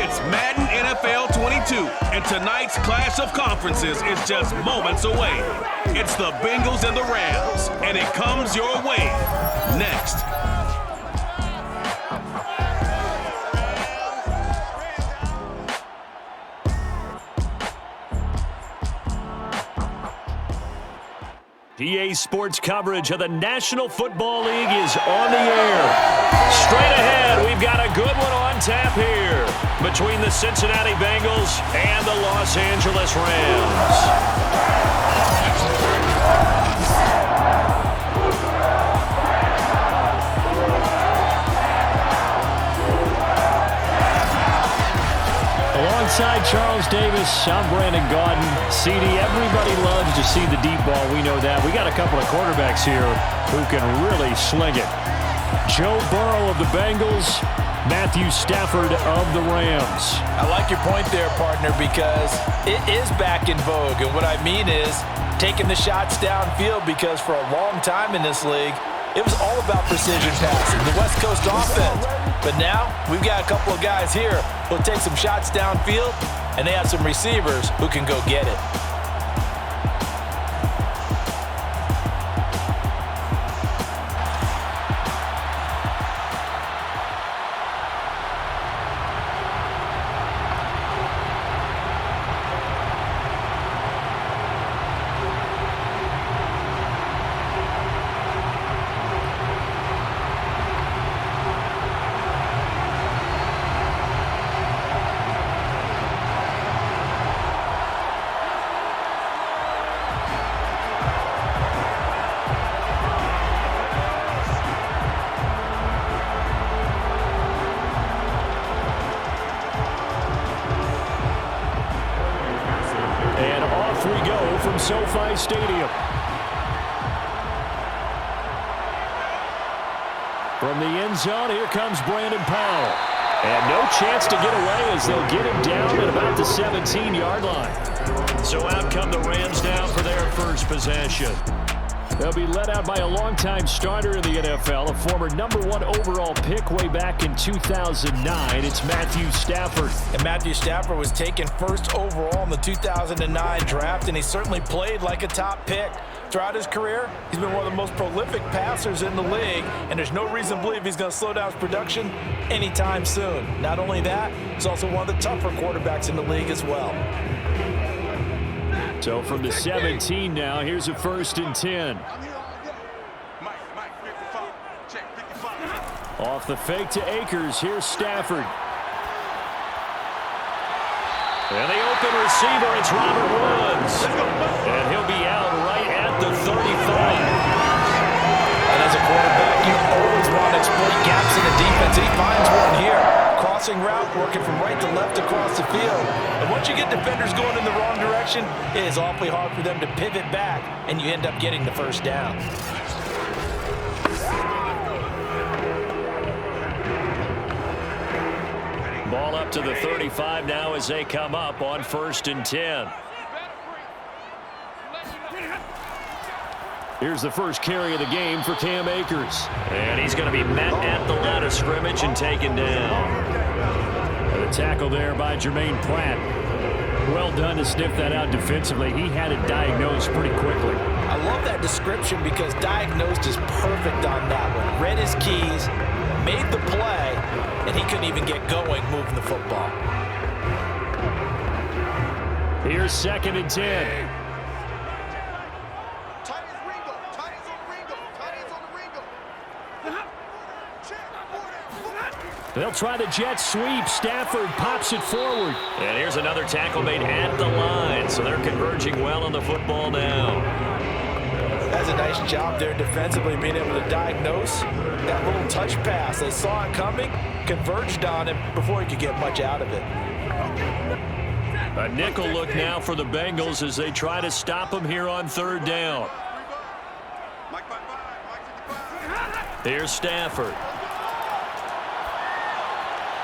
It's Madden NFL 22, and tonight's clash of conferences is just moments away. It's the Bengals and the Rams, and it comes your way next. EA Sports coverage of the National Football League is on the air. Straight ahead, we've got a good one on tap here between the Cincinnati Bengals and the Los Angeles Rams. Alongside Charles Davis, I'm Brandon Gaudin. CD, everybody loves to see the deep ball. We know that. We got a couple of quarterbacks here who can really sling it. Joe Burrow of the Bengals, Matthew Stafford of the Rams. I like your point there, partner, because it is back in vogue. And what I mean is taking the shots downfield, because for a long time in this league, it was all about precision passing, the West Coast offense. But now we've got a couple of guys here who'll take some shots downfield, and they have some receivers who can go get it. SoFi Stadium. From the end zone, here comes Brandon Powell. And no chance to get away as they'll get him down at about the 17-yard line. So out come the Rams now for their first possession. They'll be led out by a longtime starter in the NFL, a former #1 overall pick way back in 2009. It's Matthew Stafford. And Matthew Stafford was taken first overall in the 2009 draft, and he certainly played like a top pick. Throughout his career, he's been one of the most prolific passers in the league, and there's no reason to believe he's going to slow down his production anytime soon. Not only that, he's also one of the tougher quarterbacks in the league as well. So from the 17 now, here's a 1st and 10. Off the fake to Akers, here's Stafford. And the open receiver, it's Robert Woods. And he'll be out right at the 35. And as a quarterback, you always want to exploit gaps in the defense. He finds one here. Crossing route, working from right to left across the field. And once you get defenders going in the wrong direction, it is awfully hard for them to pivot back, and you end up getting the first down. Ball up to the 35 now as they come up on 1st and 10. Here's the first carry of the game for Cam Akers. And he's going to be met at the line of scrimmage and taken down. And a tackle there by Jermaine Pratt. Well done to sniff that out defensively. He had it diagnosed pretty quickly. I love that description because diagnosed is perfect on that one. Read his keys, made the play, and he couldn't even get going moving the football. Here's 2nd and 10. They'll try the jet sweep. Stafford pops it forward. And here's another tackle made at the line. So they're converging well on the football now. That's a nice job there defensively, being able to diagnose that little touch pass. They saw it coming, converged on him before he could get much out of it. A nickel look now for the Bengals as they try to stop him here on 3rd down. Here's Stafford.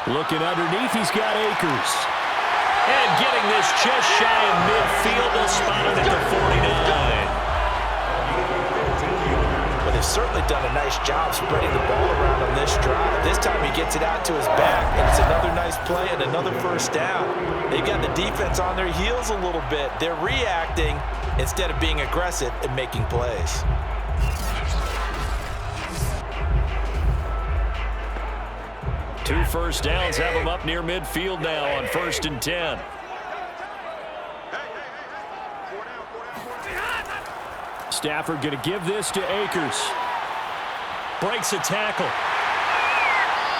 Looking underneath, he's got Akers. And getting this just shy of midfield, they'll spot him at the 49. With they've certainly done a nice job spreading the ball around on this drive. This time he gets it out to his back, and it's another nice play and another first down. They've got the defense on their heels a little bit. They're reacting instead of being aggressive and making plays. Two first downs have them up near midfield now on 1st and 10. Stafford going to give this to Akers. Breaks a tackle.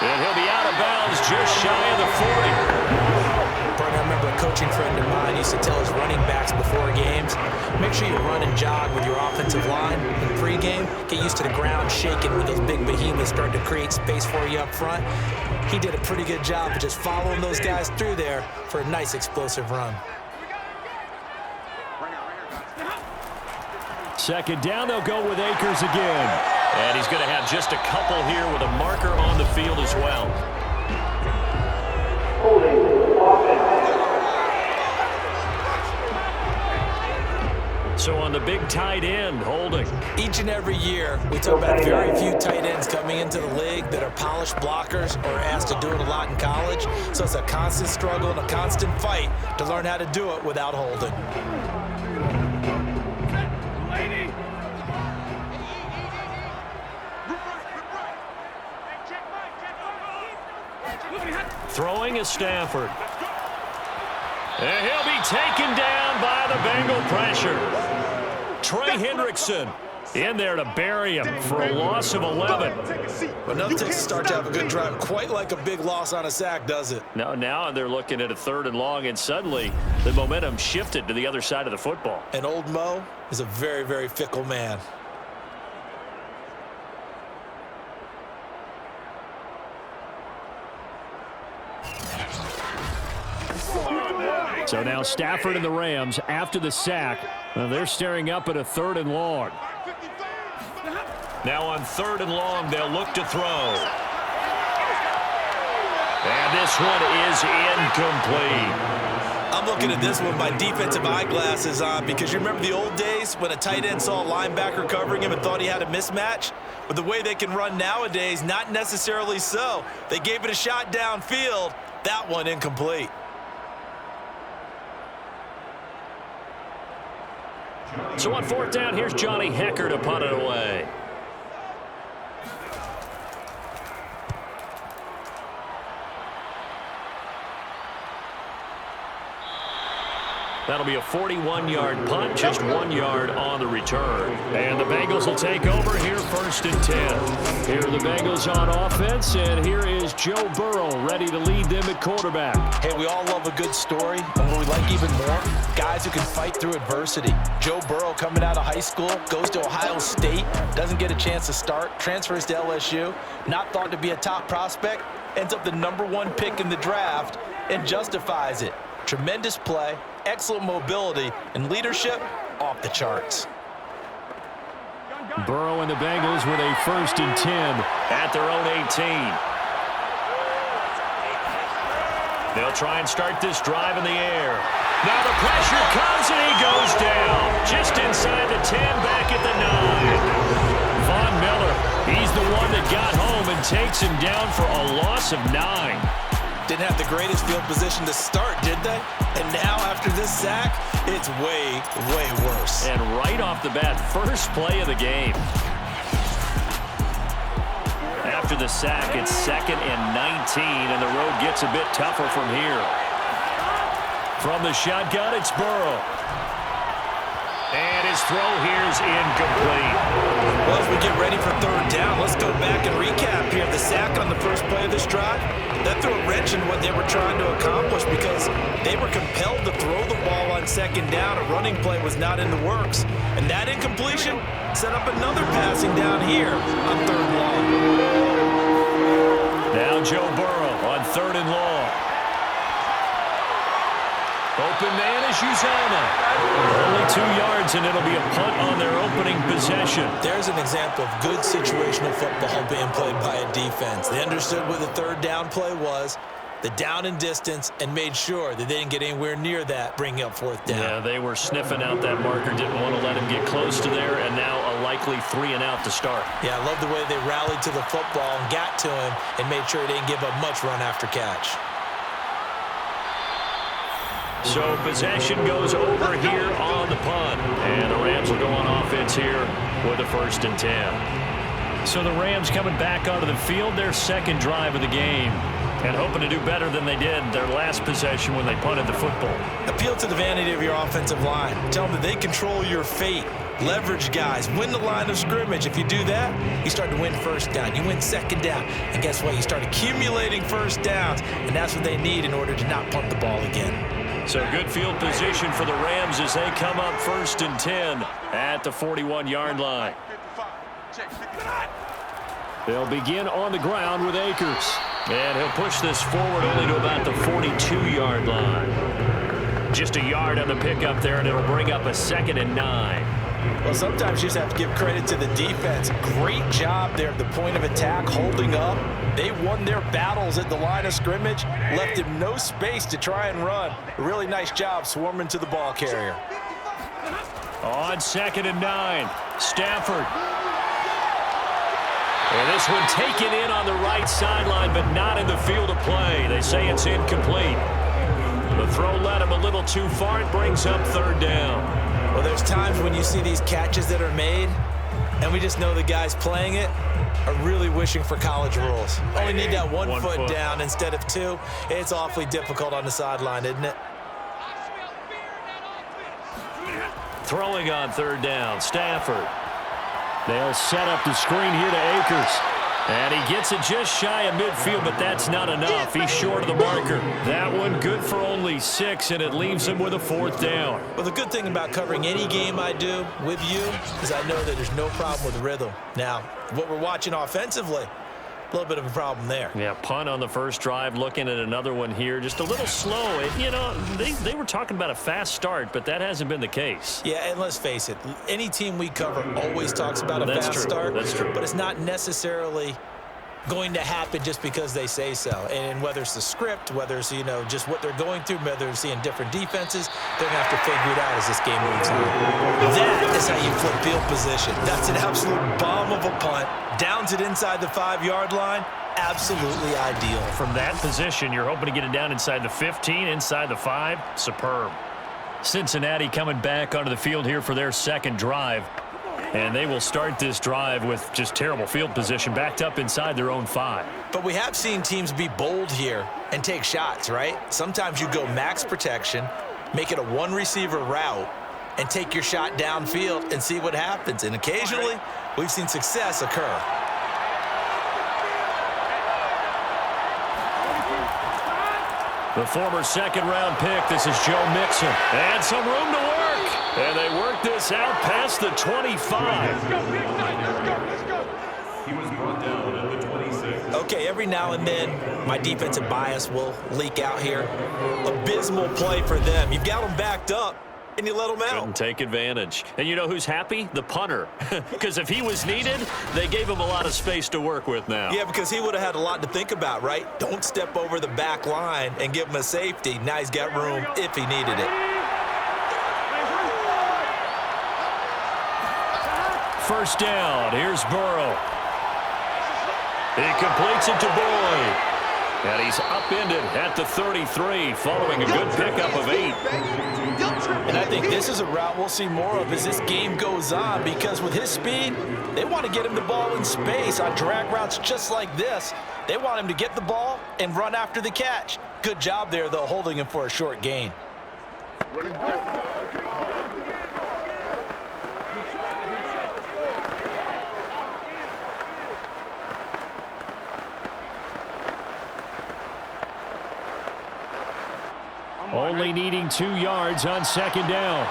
And he'll be out of bounds just shy of the 40. I remember a coaching friend of mine used to tell his running backs before games, make sure you run and jog with your offensive line in pregame. Get used to the ground shaking when those big behemoths start to create space for you up front. He did a pretty good job of just following those guys through there for a nice explosive run. Second down, they'll go with Akers again. And he's going to have just a couple here with a marker on the field as well. So on the big tight end, holding. Each and every year, we talk about very few tight ends coming into the league that are polished blockers or asked to do it a lot in college. So it's a constant struggle and a constant fight to learn how to do it without holding. Throwing is Stafford. And he'll be taken down by the Bengal pressure. Trey Hendrickson in there to bury him for a loss of 11. But nothing takes a start to have a good drive quite like a big loss on a sack, does it? No, now they're looking at a 3rd and long, and suddenly the momentum shifted to the other side of the football. And old Mo is a very, very fickle man. So now Stafford and the Rams, after the sack, they're staring up at a 3rd and long. Now on 3rd and long, they'll look to throw. And this one is incomplete. I'm looking at this one by defensive eyeglasses on because you remember the old days when a tight end saw a linebacker covering him and thought he had a mismatch? But the way they can run nowadays, not necessarily so. They gave it a shot downfield. That one incomplete. So on 4th down, here's Johnny Hecker to punt it away. That'll be a 41-yard punt, just 1 yard on the return. And the Bengals will take over here 1st and 10. Here are the Bengals on offense, and here is Joe Burrow ready to lead them at quarterback. Hey, we all love a good story, and what we like even more, guys who can fight through adversity. Joe Burrow coming out of high school, goes to Ohio State, doesn't get a chance to start, transfers to LSU, not thought to be a top prospect, ends up the #1 pick in the draft, and justifies it. Tremendous play, excellent mobility, and leadership off the charts. Burrow and the Bengals with a 1st and 10 at their own 18. They'll try and start this drive in the air. Now the pressure comes and he goes down. Just inside the 10, back at the 9. Von Miller, he's the one that got home and takes him down for a loss of 9. Didn't have the greatest field position to start, did they? And now after this sack, it's way, way worse. And right off the bat, first play of the game. After the sack, it's 2nd and 19, and the road gets a bit tougher from here. From the shotgun, it's Burrow. And his throw here is incomplete. Well, as we get ready for 3rd down, let's go back and recap here. The sack on the first play of this drive, that threw a wrench in what they were trying to accomplish because they were compelled to throw the ball on 2nd down. A running play was not in the works. And that incompletion set up another passing down here on 3rd and long. Now Joe Burrow on 3rd and long. Open man is Uzama. Only 2 yards, and it'll be a punt on their opening possession. There's an example of good situational football being played by a defense. They understood what the 3rd down play was, the down and distance and made sure that they didn't get anywhere near that, bringing up fourth down. Yeah, they were sniffing out that marker, didn't want to let him get close to there, and now a likely 3-and-out to start. Yeah, I love the way they rallied to the football and got to him and made sure he didn't give up much run after catch. So possession goes over here on the punt. And the Rams will go on offense here with a 1st and 10. So the Rams coming back onto the field, their second drive of the game, and hoping to do better than they did their last possession when they punted the football. Appeal to the vanity of your offensive line. Tell them that they control your fate. Leverage guys. Win the line of scrimmage. If you do that, you start to win first down. You win second down. And guess what? You start accumulating first downs. And that's what they need in order to not punt the ball again. So good field position for the Rams as they come up 1st and 10 at the 41-yard line. They'll begin on the ground with Akers. And he'll push this forward only to about the 42-yard line. Just a yard on the pickup there, and it'll bring up a 2nd and 9. Well, sometimes you just have to give credit to the defense. Great job there at the point of attack, holding up. They won their battles at the line of scrimmage, left him no space to try and run. A really nice job swarming to the ball carrier. On 2nd and 9, Stafford. And this one taken in on the right sideline, but not in the field of play. They say it's incomplete. The throw led him a little too far. It brings up 3rd down. Well, there's times when you see these catches that are made, and we just know the guys playing it are really wishing for college rules. Only need that one foot down instead of 2. It's awfully difficult on the sideline, isn't it? Throwing on 3rd down, Stafford. They'll set up the screen here to Akers. And he gets it just shy of midfield, but that's not enough. He's short of the marker. That one good for only 6, and it leaves him with a 4th down. Well, the good thing about covering any game I do with you is I know that there's no problem with rhythm. Now, what we're watching offensively, a little bit of a problem there. Yeah, punt on the first drive, looking at another one here. Just a little slow. You know, they were talking about a fast start, but that hasn't been the case. Yeah, and let's face it, any team we cover always talks about a fast start. That's true. But it's not necessarily going to happen just because they say so. And whether it's the script, whether it's, you know, just what they're going through, whether they're seeing different defenses, they're going to have to figure it out as this game moves on. That is how you flip field position. That's an absolute bomb of a punt. Downs it inside the 5-yard line. Absolutely ideal. From that position, you're hoping to get it down inside the 15, inside the 5. Superb. Cincinnati coming back onto the field here for their second drive. And they will start this drive with just terrible field position, backed up inside their own 5. But we have seen teams be bold here and take shots, right? Sometimes you go max protection, make it a one-receiver route, and take your shot downfield and see what happens. And occasionally, we've seen success occur. The former second-round pick, this is Joe Mixon. And some room to work. And they work this out past the 25. Let's go. He was brought down at the 26. Okay, every now and then, my defensive bias will leak out here. Abysmal play for them. You've got them backed up, and you let them out. Couldn't take advantage. And you know who's happy? The punter. Because if he was needed, they gave him a lot of space to work with now. Yeah, because he would have had a lot to think about, right? Don't step over the back line and give him a safety. Now he's got room if he needed it. First down. Here's Burrow. He completes it to Boyd. And he's upended at the 33 following a good pickup of 8. And I think this is a route we'll see more of as this game goes on, because with his speed, they want to get him the ball in space on drag routes just like this. They want him to get the ball and run after the catch. Good job there, though, holding him for a short gain. Only needing 2 yards on second down.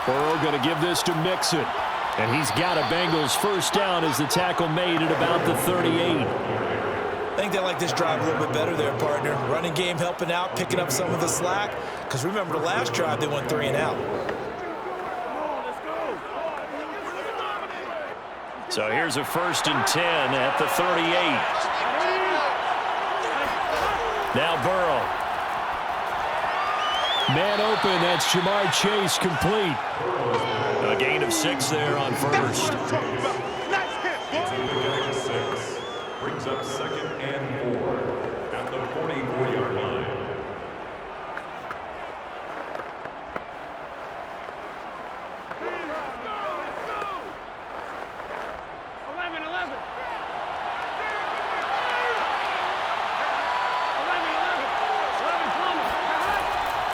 Burrow going to give this to Mixon. And he's got a Bengals first down as the tackle made at about the 38. I think they like this drive a little bit better there, partner. Running game helping out, picking up some of the slack. Because remember the last drive, they went 3 and out. So here's a 1st and 10 at the 38. Now Burrow. Man open, that's Jamar Chase, complete. A gain of 6 there on first. Brings up 2nd and 4 at the 44-yard line.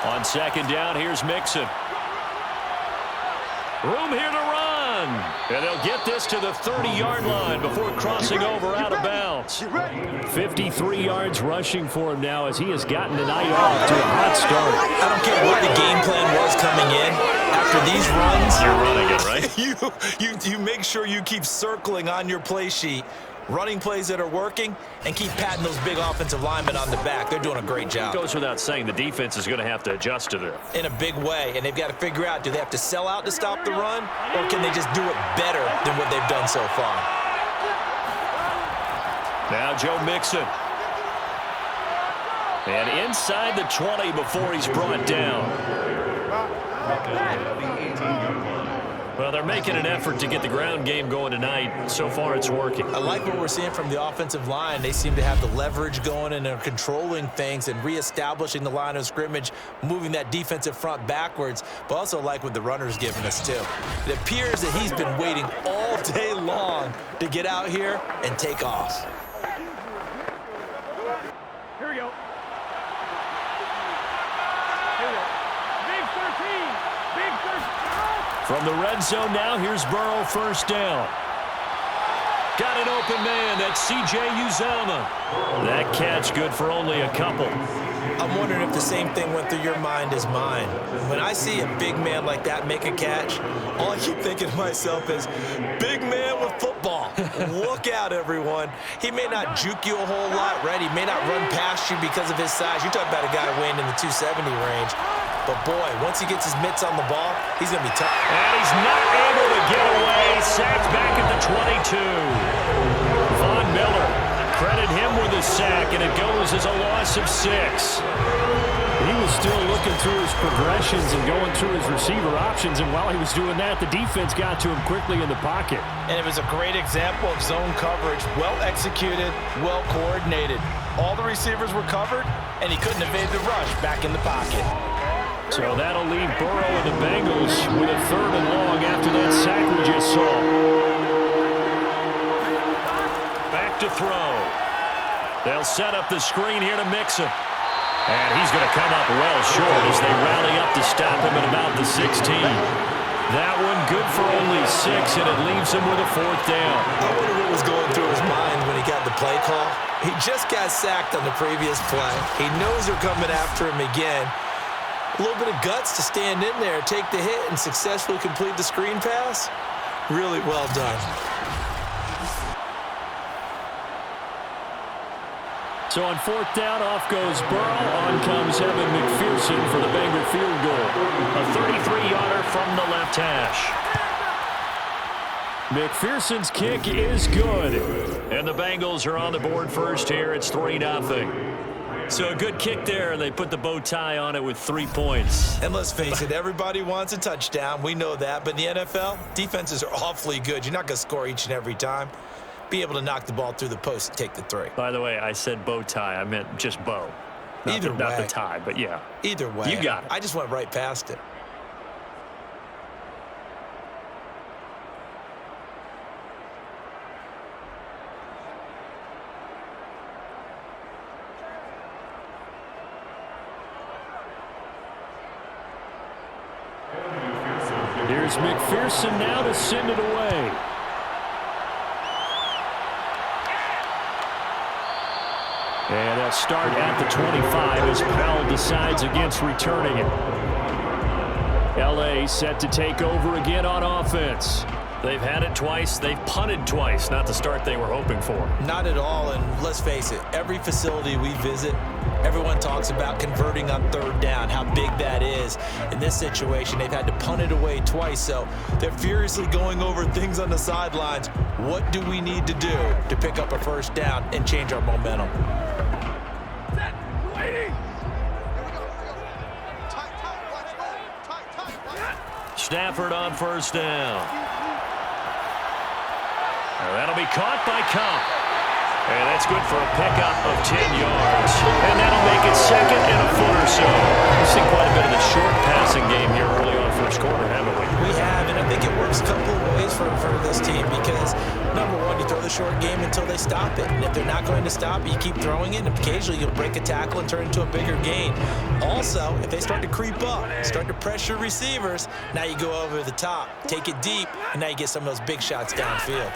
On 2nd down, here's Mixon. Room here to run. And they'll get this to the 30-yard line before crossing over out of bounds. 53 yards rushing for him now as he has gotten the night off to a hot start. I don't care what the game plan was coming in. After these runs, you're running it, right? you make sure you keep circling on your play sheet, running plays that are working, and keep patting those big offensive linemen on the back. They're doing a great job. It goes without saying the defense is going to have to adjust to this. In a big way, and they've got to figure out, do they have to sell out to stop the run, or can they just do it better than what they've done so far? Now Joe Mixon. And inside the 20 before he's brought down. Well, they're making an effort to get the ground game going tonight. So far, it's working. I like what we're seeing from the offensive line. They seem to have the leverage going, and they're controlling things and reestablishing the line of scrimmage, moving that defensive front backwards, but also like what the runner's giving us, too. It appears that he's been waiting all day long to get out here and take off. Here we go. Here we go. Big 13. Big 13. From the red zone now, here's Burrow, 1st down. Got an open man, that's C.J. Uzomah. That catch good for only a couple. I'm wondering if the same thing went through your mind as mine. When I see a big man like that make a catch, all I keep thinking to myself is, big man with football. Look out, everyone. He may not juke you a whole lot, right? He may not run past you because of his size. You're talking about a guy weighing in the 270 range. But, boy, once he gets his mitts on the ball, he's going to be tough. And he's not able to get away. Sacked back at the 22. Von Miller, credit him with a sack, and it goes as a loss of 6. He was still looking through his progressions and going through his receiver options, and while he was doing that, the defense got to him quickly in the pocket. And it was a great example of zone coverage, well executed, well coordinated. All the receivers were covered, and he couldn't evade the rush back in the pocket. So that'll leave Burrow and the Bengals with a 3rd and long after that sack we just saw. Back to throw. They'll set up the screen here to Mixon. And he's going to come up well short as they rally up to stop him at about the 16. That one good for only 6, and it leaves him with a 4th down. I wonder what was going through his mind when he got the play call. He just got sacked on the previous play. He knows they're coming after him again. A little bit of guts to stand in there, take the hit, and successfully complete the screen pass. Really well done. So on 4th down, off goes Burrow. On comes Evan McPherson for the Bengal field goal. A 33-yarder from the left hash. McPherson's kick is good. And the Bengals are on the board first here. It's 3-0. So a good kick there, and they put the bow tie on it with 3 points. And let's face it, everybody wants a touchdown. We know that. But in the NFL, defenses are awfully good. You're not going to score each and every time. Be able to knock the ball through the post and take the 3. By the way, I said bow tie. I meant just bow. Not the tie, but yeah. Either way. You got it. I just went right past it. Here's McPherson now to send it away. And they'll start at the 25 as Powell decides against returning it. L.A. set to take over again on offense. They've had it twice. They've punted twice. Not the start they were hoping for. Not at all, and let's face it, every facility we visit, everyone talks about converting on third down, how big that is. In this situation, they've had to punt it away twice, so they're furiously going over things on the sidelines. What do we need to do to pick up a first down and change our momentum? Stafford on first down. That'll be caught by Cup. And that's good for a pickup of 10 yards. And that'll make it second and a foot or so. We've seen quite a bit of the short passing game here early on first quarter, haven't we? We have, and I think it works a couple of ways for this team because, number one, you throw the short game until they stop it. And if they're not going to stop it, you keep throwing it, and occasionally you'll break a tackle and turn it into a bigger gain. Also, if they start to creep up, start to pressure receivers, now you go over the top, take it deep, and now you get some of those big shots downfield.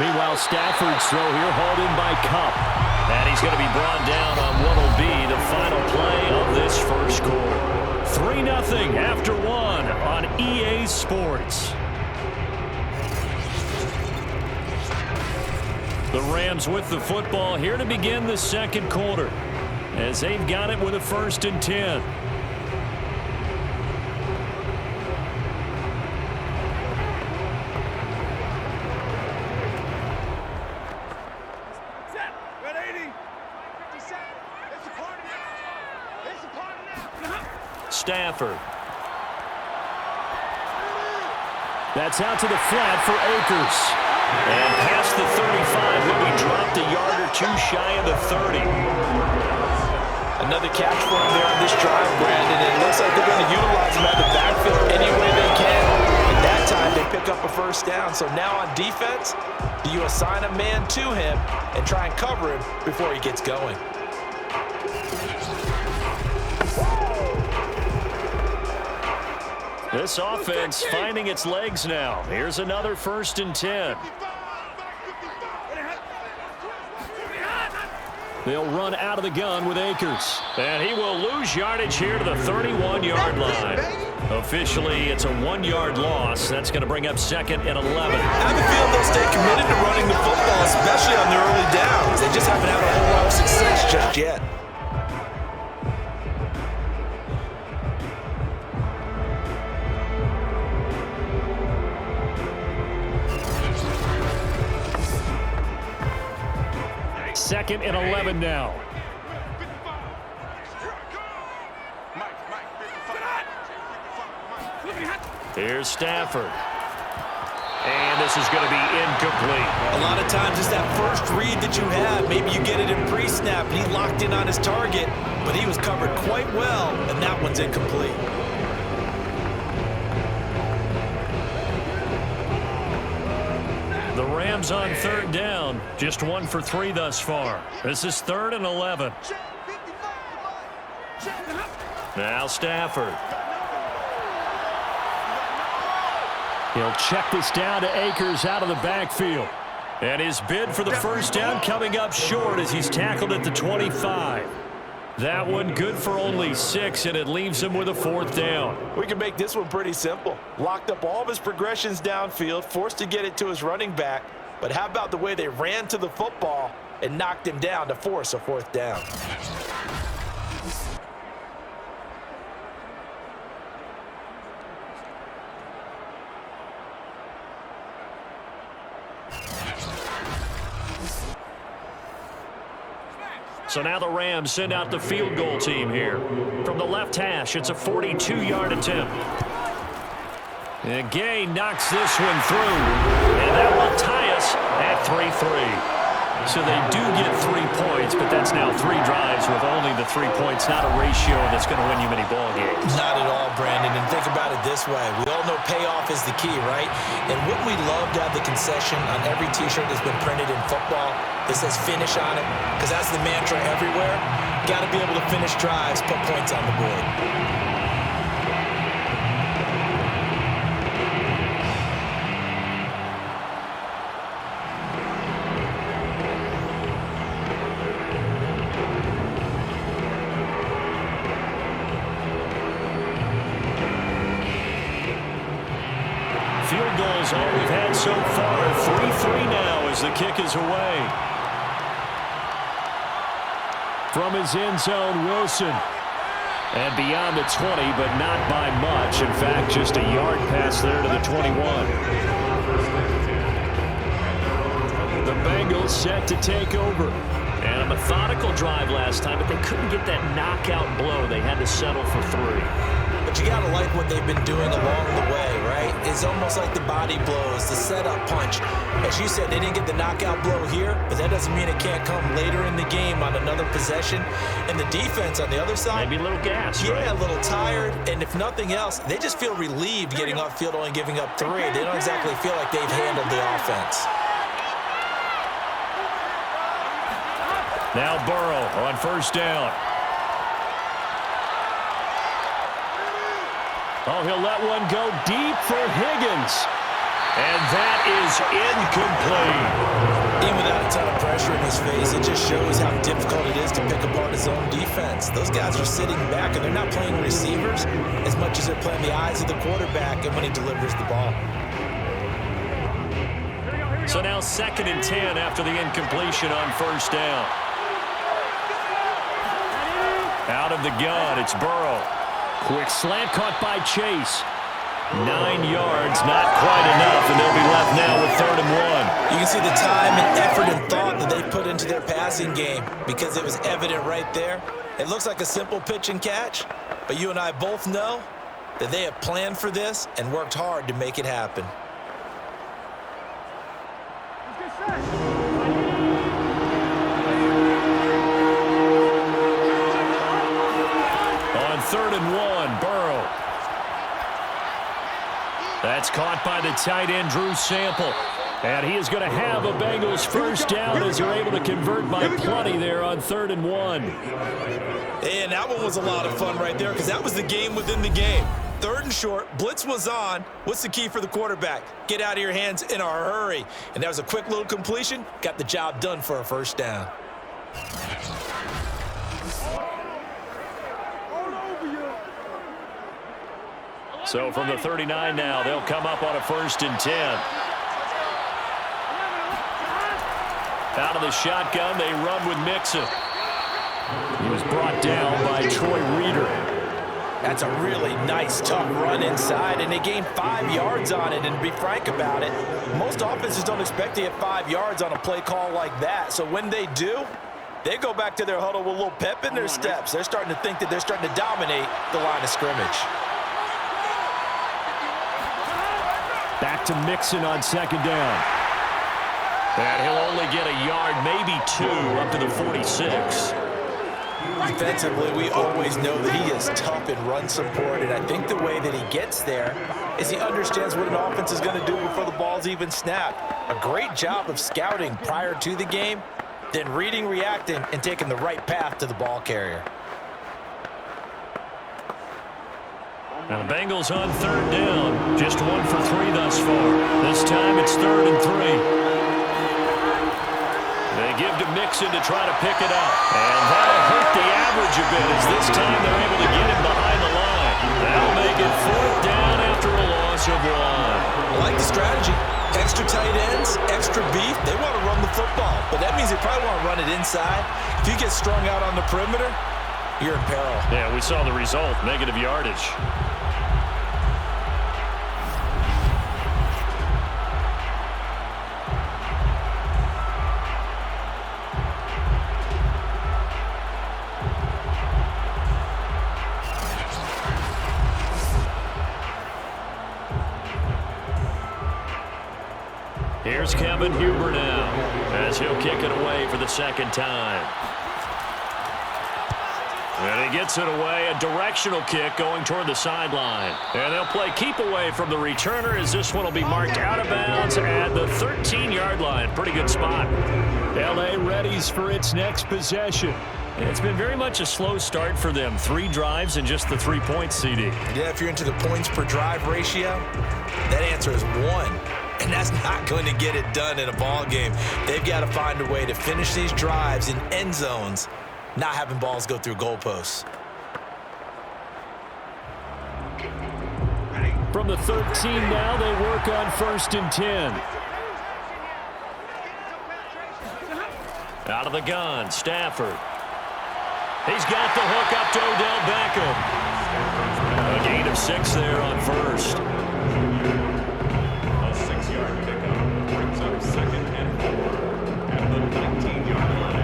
Meanwhile, Stafford's throw here hauled in by Cup. And he's going to be brought down on what will be the final play of this first quarter. 3-0 after one on EA Sports. The Rams with the football here to begin the second quarter as they've got it with a 1st and 10. Stafford. That's out to the flat for Akers. And past the 35 will be dropped a yard or two shy of the 30. Another catch for him there on this drive, Brandon. And it looks like they're going to utilize him at the backfield any way they can. And that time they pick up a first down. So now on defense, do you assign a man to him and try and cover him before he gets going? This offense finding its legs now. Here's another 1st and 10. They'll run out of the gun with Akers. And he will lose yardage here to the 31-yard line. Officially, it's a 1-yard loss. That's going to bring up 2nd and 11. I have a feeling they'll stay committed to running the football, especially on their early downs. They just haven't had a whole lot of success just yet. Second and 11 now. Here's Stafford. And this is going to be incomplete. A lot of times it's that first read that you have. Maybe you get it in pre-snap and he locked in on his target, but he was covered quite well, and that one's incomplete. The Rams on 3rd down. Just 1 for 3 thus far. This is 3rd and 11. Now Stafford. He'll check this down to Akers out of the backfield. And his bid for the first down coming up short as he's tackled at the 25. That one good for only 6, and it leaves him with a 4th down. We can make this one pretty simple. Locked up all of his progressions downfield, forced to get it to his running back. But how about the way they ran to the football and knocked him down to force a 4th down? So now the Rams send out the field goal team here. From the left hash, it's a 42-yard attempt. And Gay knocks this one through. And that will tie us at 3-3. So they do get 3 points, but that's now 3 drives with only the 3 points. Not a ratio that's going to win you many ball games. Not at all, Brandon. And think about it this way. We all know payoff is the key, right? And wouldn't we love to have the concession on every T-shirt that's been printed in football that says finish on it? Because that's the mantra everywhere. Got to be able to finish drives, put points on the board. so far. 3-3 now as the kick is away. From his end zone, Wilson. And beyond the 20, but not by much. In fact, just a yard pass there to the 21. The Bengals set to take over. And a methodical drive last time, but they couldn't get that knockout blow. They had to settle for 3. But you got to like what they've been doing along the way, right? It's almost like the body blows, the setup punch. As you said, they didn't get the knockout blow here, but that doesn't mean it can't come later in the game on another possession. And the defense on the other side, maybe a little gas, yeah, right? A little tired. And if nothing else, they just feel relieved getting upfield, only giving up 3. They don't exactly feel like they've handled the offense. Now Burrow on first down. Oh, he'll let one go deep for Higgins. And that is incomplete. Even without a ton of pressure in his face, it just shows how difficult it is to pick apart his own defense. Those guys are sitting back, and they're not playing receivers as much as they're playing the eyes of the quarterback and when he delivers the ball. So now 2nd and 10 after the incompletion on first down. Out of the gun, it's Burrow. Quick slant caught by Chase. 9 yards, not quite enough, and they'll be left now with 3rd and 1. You can see the time and effort and thought that they put into their passing game because it was evident right there. It looks like a simple pitch and catch, but you and I both know that they have planned for this and worked hard to make it happen. On 3rd and 1, Burrow. That's caught by the tight end, Drew Sample. And he is going to have a Bengals first down as they're able to convert by plenty there on 3rd and 1. And that one was a lot of fun right there because that was the game within the game. 3rd and short, blitz was on. What's the key for the quarterback? Get out of your hands in a hurry. And that was a quick little completion. Got the job done for a first down. So from the 39 now, they'll come up on a 1st and 10. Out of the shotgun, they run with Mixon. He was brought down by Troy Reeder. That's a really nice, tough run inside, and they gained 5 yards on it. And to be frank about it, most offenses don't expect to get 5 yards on a play call like that. So when they do, they go back to their huddle with a little pep in their steps. They're starting to think that they're starting to dominate the line of scrimmage. Back to Mixon on 2nd down. And he'll only get a yard, maybe 2, up to the 46. Defensively, we always know that he is tough in run support, and I think the way that he gets there is he understands what an offense is going to do before the ball's even snapped. A great job of scouting prior to the game, then reading, reacting, and taking the right path to the ball carrier. Now the Bengals on 3rd down. Just 1 for 3 thus far. This time it's 3rd and 3. They give to Mixon to try to pick it up. And that'll hurt the average a bit as this time they're able to get him behind the line. That'll make it 4th down after a loss of 1. I like the strategy. Extra tight ends, extra beef. They want to run the football, but that means they probably want to run it inside. If you get strung out on the perimeter, you're in peril. Yeah, we saw the result, negative yardage. Here's Kevin Huber now as he'll kick it away for the 2nd time. And he gets it away, a directional kick going toward the sideline. And they'll play keep away from the returner as this one will be marked out of bounds at the 13-yard line. Pretty good spot. L.A. readies for its next possession. And it's been very much a slow start for them. 3 drives and just the 3 points, CD. Yeah, if you're into the points per drive ratio, that answer is 1. And that's not going to get it done in a ball game. They've got to find a way to finish these drives in end zones, not having balls go through goalposts. From the 13 now, they work on 1st and 10. Out of the gun, Stafford. He's got the hook up to Odell Beckham. A gain of 6 there on 1st. A 6-yard pickup brings up 2nd and 4 at the 19-yard line.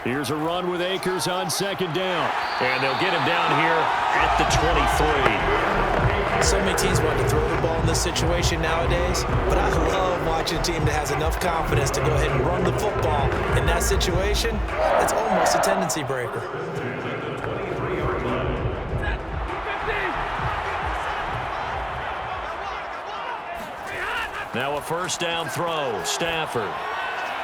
Here's a run with Akers on 2nd down. And they'll get him down here at the 23. So many teams want to throw the ball in this situation nowadays, but I love watching a team that has enough confidence to go ahead and run the football in that situation. It's almost a tendency breaker. Now a 1st down throw. Stafford.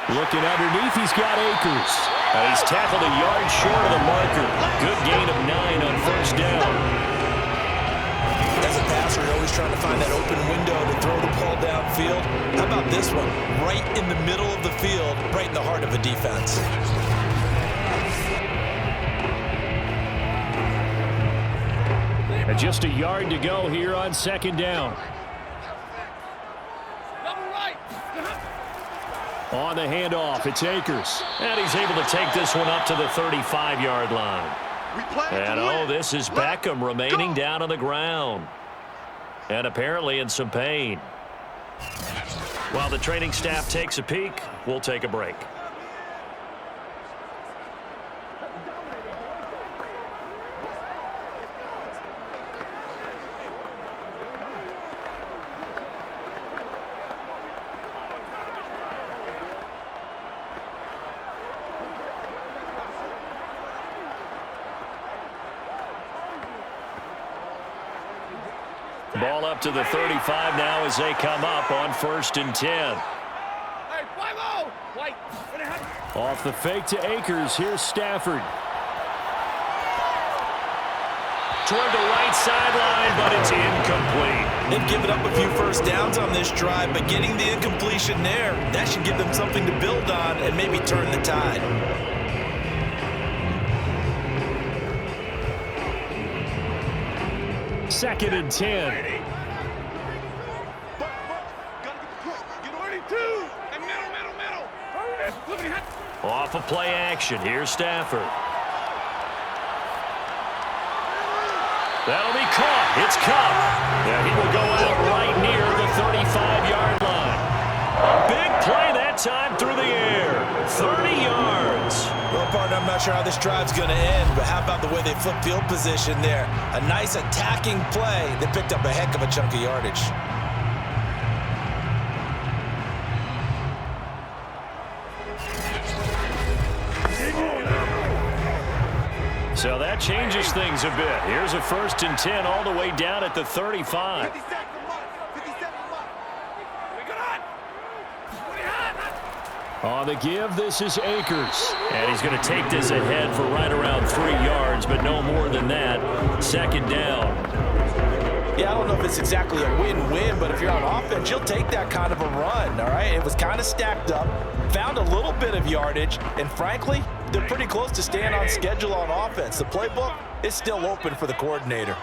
Looking underneath, he's got Akers. He's tackled a yard short of the marker. Good gain of 9 on 1st down. As a passer, you're always trying to find that open window to throw the ball downfield. How about this one? Right in the middle of the field, right in the heart of a defense. And just a yard to go here on 2nd down. On the handoff, it's Akers. And he's able to take this one up to the 35-yard line. And, this is Beckham remaining down on the ground. And apparently in some pain. While the training staff takes a peek, we'll take a break. Ball up to the 35 now as they come up on 1st and 10. Off the fake to Akers. Here's Stafford. Toward the right sideline, but it's incomplete. They've given up a few 1st downs on this drive, but getting the incompletion there, that should give them something to build on and maybe turn the tide. 2nd and 10. Off of play action. Here's Stafford. That'll be caught. It's Cup. And he will go out right near the 35-yard line. A big play that time through the air. 30 yards. Well, partner, I'm not sure how this drive's going to end, but how about the way they flip field position there? A nice attacking play that picked up a heck of a chunk of yardage. So that changes things a bit. Here's a 1st and 10 all the way down at the 35. On the give, this is Akers. And he's going to take this ahead for right around 3 yards, but no more than that. 2nd down. Yeah, I don't know if it's exactly a win-win, but if you're on offense, you'll take that kind of a run, all right? It was kind of stacked up, found a little bit of yardage, and frankly, they're pretty close to staying on schedule on offense. The playbook is still open for the coordinator.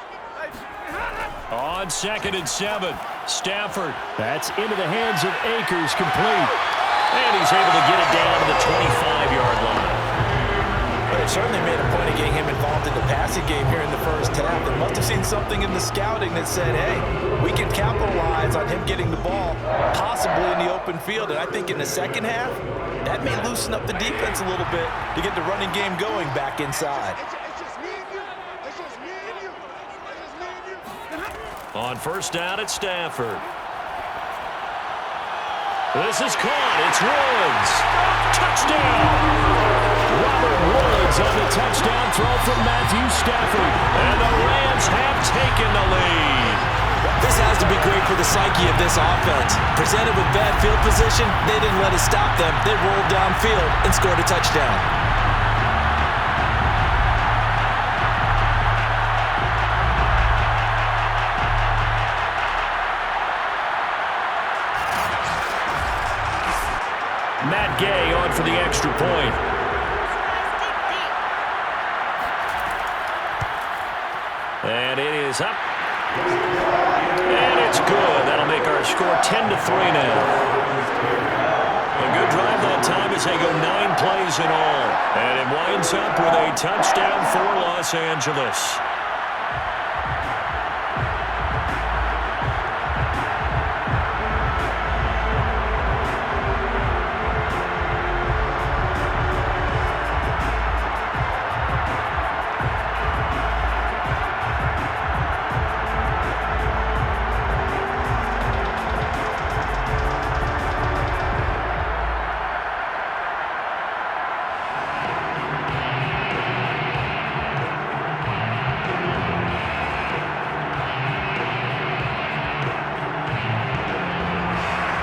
On 2nd and 7, Stafford. That's into the hands of Akers, complete. And he's able to get it down to the 25-yard line. They certainly made a point of getting him involved in the passing game here in the 1st half. They must have seen something in the scouting that said, hey, we can capitalize on him getting the ball, possibly in the open field. And I think in the 2nd half, that may loosen up the defense a little bit to get the running game going back inside. On 1st down, it's Stafford. This is caught. It's Woods. Touchdown. Robert Woods on the touchdown throw from Matthew Stafford. And the Rams have taken the lead. This has to be great for the psyche of this offense. Presented with bad field position, they didn't let it stop them. They rolled downfield and scored a touchdown. extra point. And it is up. And it's good. That'll make our score 10-3 now. A good drive that time as they go 9 plays in all. And it winds up with a touchdown for Los Angeles.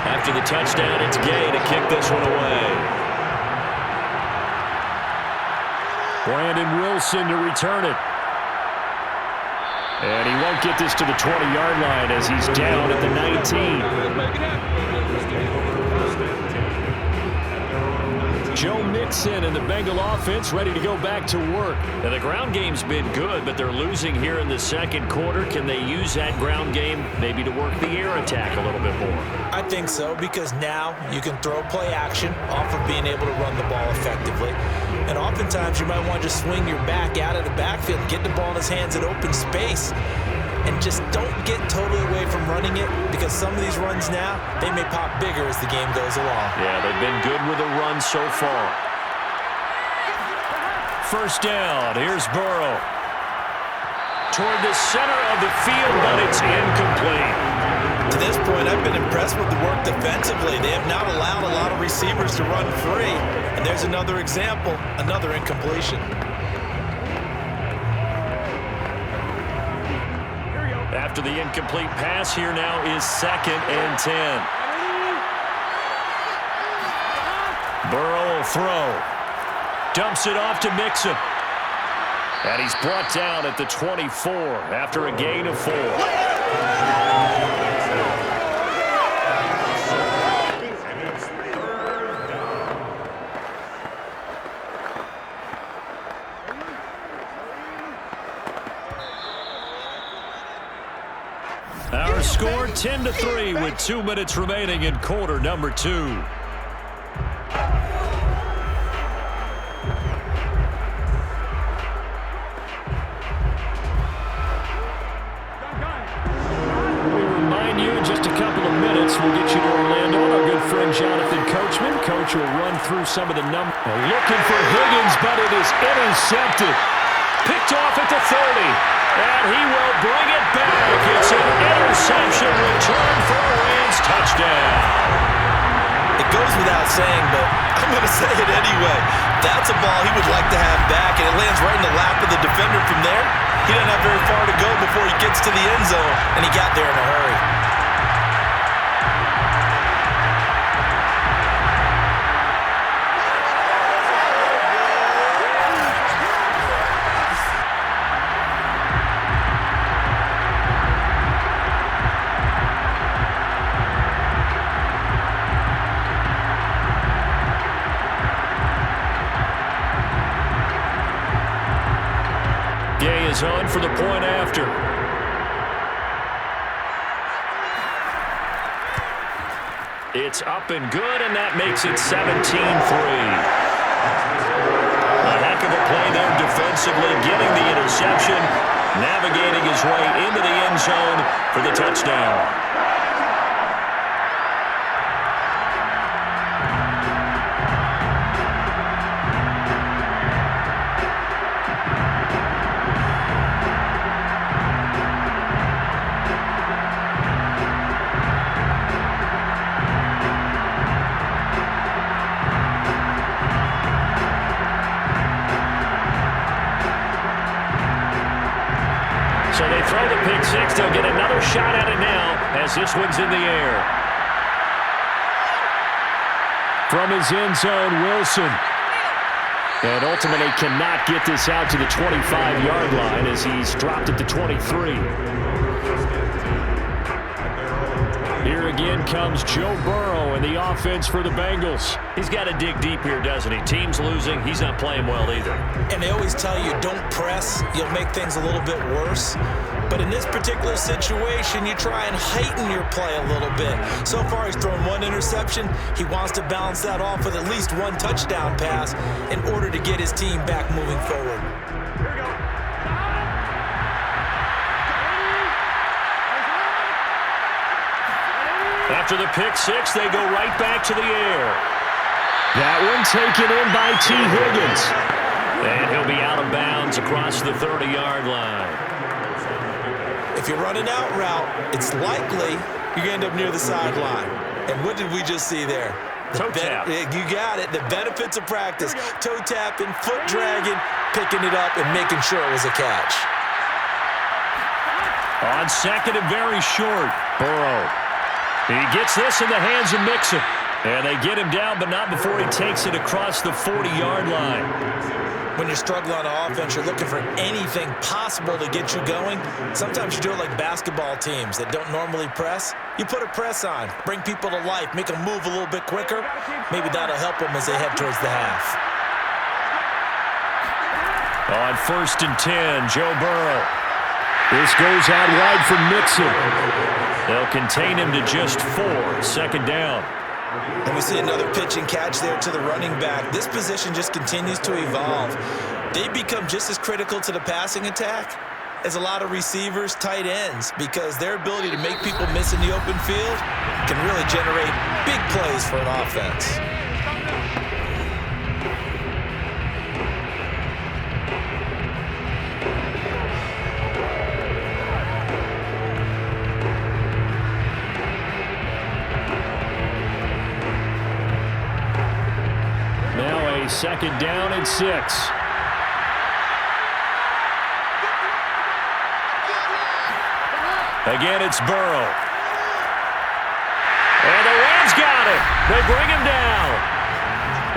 After the touchdown, it's Gay to kick this one away. Brandon Wilson to return it. And he won't get this to the 20-yard line as he's down at the 19. Joe Mixon and the Bengal offense ready to go back to work. Now, the ground game's been good, but they're losing here in the second quarter. Can they use that ground game maybe to work the air attack a little bit more? I think so, because now you can throw play action off of being able to run the ball effectively. And oftentimes you might want to just swing your back out of the backfield, get the ball in his hands in open space, and just don't get totally away from running it, because some of these runs now, they may pop bigger as the game goes along. Yeah, they've been good with a run so far. First down, here's Burrow. Toward the center of the field, but it's incomplete. To this point, I've been impressed with the work defensively. They have not allowed a lot of receivers to run free. And there's another example, another incompletion. After the incomplete pass, here now is 2nd and 10. Burrow will throw. Dumps it off to Mixon. And he's brought down at the 24 after a gain of 4. Our score 10-3 with 2 minutes remaining in quarter number 2. We'll get you to Orlando. Our good friend Jonathan Coachman. Coach will run through some of the numbers. Looking for Higgins, but it is intercepted. Picked off at the 30. And he will bring it back. It's an interception return for a Rams touchdown. It goes without saying, but I'm going to say it anyway. That's a ball he would like to have back, and it lands right in the lap of the defender from there. He doesn't have very far to go before he gets to the end zone, and he got there in a hurry. On for the point after. It's up and good, and that makes it 17-3. A heck of a play there defensively, getting the interception, navigating his way into the end zone for the touchdown. So they throw the pick six. They'll get another shot at it now as this one's in the air. From his end zone, Wilson. And ultimately cannot get this out to the 25-yard line as he's dropped at the 23. Here again comes Joe Burrow in the offense for the Bengals. He's got to dig deep here, doesn't he? Team's losing. He's not playing well either. And they always tell you, don't press. You'll make things a little bit worse. But in this particular situation, you try and heighten your play a little bit. So far, he's thrown one interception. He wants to balance that off with at least one touchdown pass in order to get his team back moving forward. After the pick six, they go right back to the air. That one taken in by T. Higgins. And he'll be out of bounds across the 30-yard line. If you're running out route, it's likely you're going to end up near the sideline. And what did we just see there? Toe tap. You got it. The benefits of practice. Toe tapping, foot dragging, picking it up, and making sure it was a catch. On second and very short, Burrow. He gets this in the hands of Mixon. And they get him down, but not before he takes it across the 40-yard line. When you're struggling on offense, you're looking for anything possible to get you going. Sometimes you do it like basketball teams that don't normally press. You put a press on, bring people to life, make them move a little bit quicker. Maybe that'll help them as they head towards the half. On 1st and 10, Joe Burrow. This goes out wide for Mixon. They'll contain him to just 4, 2nd down. And we see another pitch and catch there to the running back. This position just continues to evolve. They become just as critical to the passing attack as a lot of receivers, tight ends, because their ability to make people miss in the open field can really generate big plays for an offense. Now a 2nd down and 6. Again, it's Burrow. And the Rams got it. They bring him down.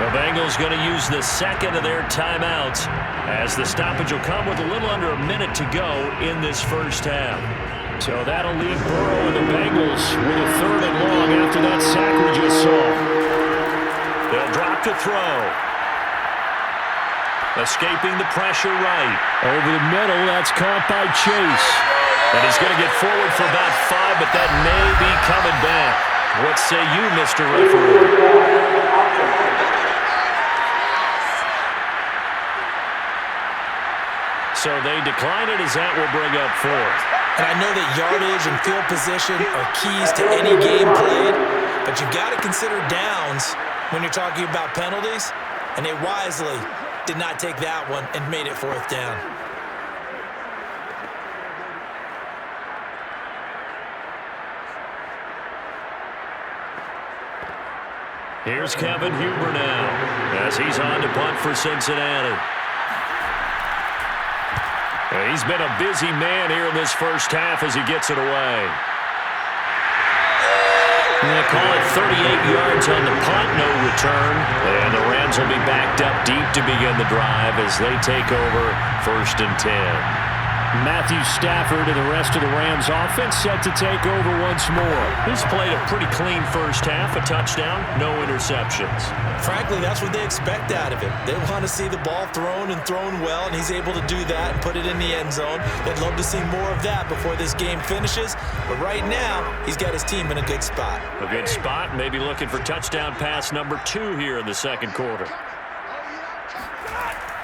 The Bengals going to use the 2nd of their timeouts as the stoppage will come with a little under a minute to go in this first half. So that'll leave Burrow and the Bengals with a 3rd and long after that sack we just saw. They'll drop to throw. Escaping the pressure right. Over the middle, that's caught by Chase. And he's going to get forward for about 5, but that may be coming back. What say you, Mr. Referee? So they decline it as that will bring up 4th. And I know that yardage and field position are keys to any game played, but you've got to consider downs when you're talking about penalties, and they wisely did not take that one and made it 4th down. Here's Kevin Huber now as he's on to punt for Cincinnati. He's been a busy man here in this first half as he gets it away. They'll call it 38 yards on the punt, no return. And the Rams will be backed up deep to begin the drive as they take over 1st and 10. Matthew Stafford and the rest of the Rams offense set to take over once more. He's played a pretty clean first half, a touchdown, no interceptions. Frankly, that's what they expect out of him. They want to see the ball thrown and thrown well, and he's able to do that and put it in the end zone. They'd love to see more of that before this game finishes, but right now, he's got his team in a good spot. A good spot, maybe looking for touchdown pass number 2 here in the 2nd quarter.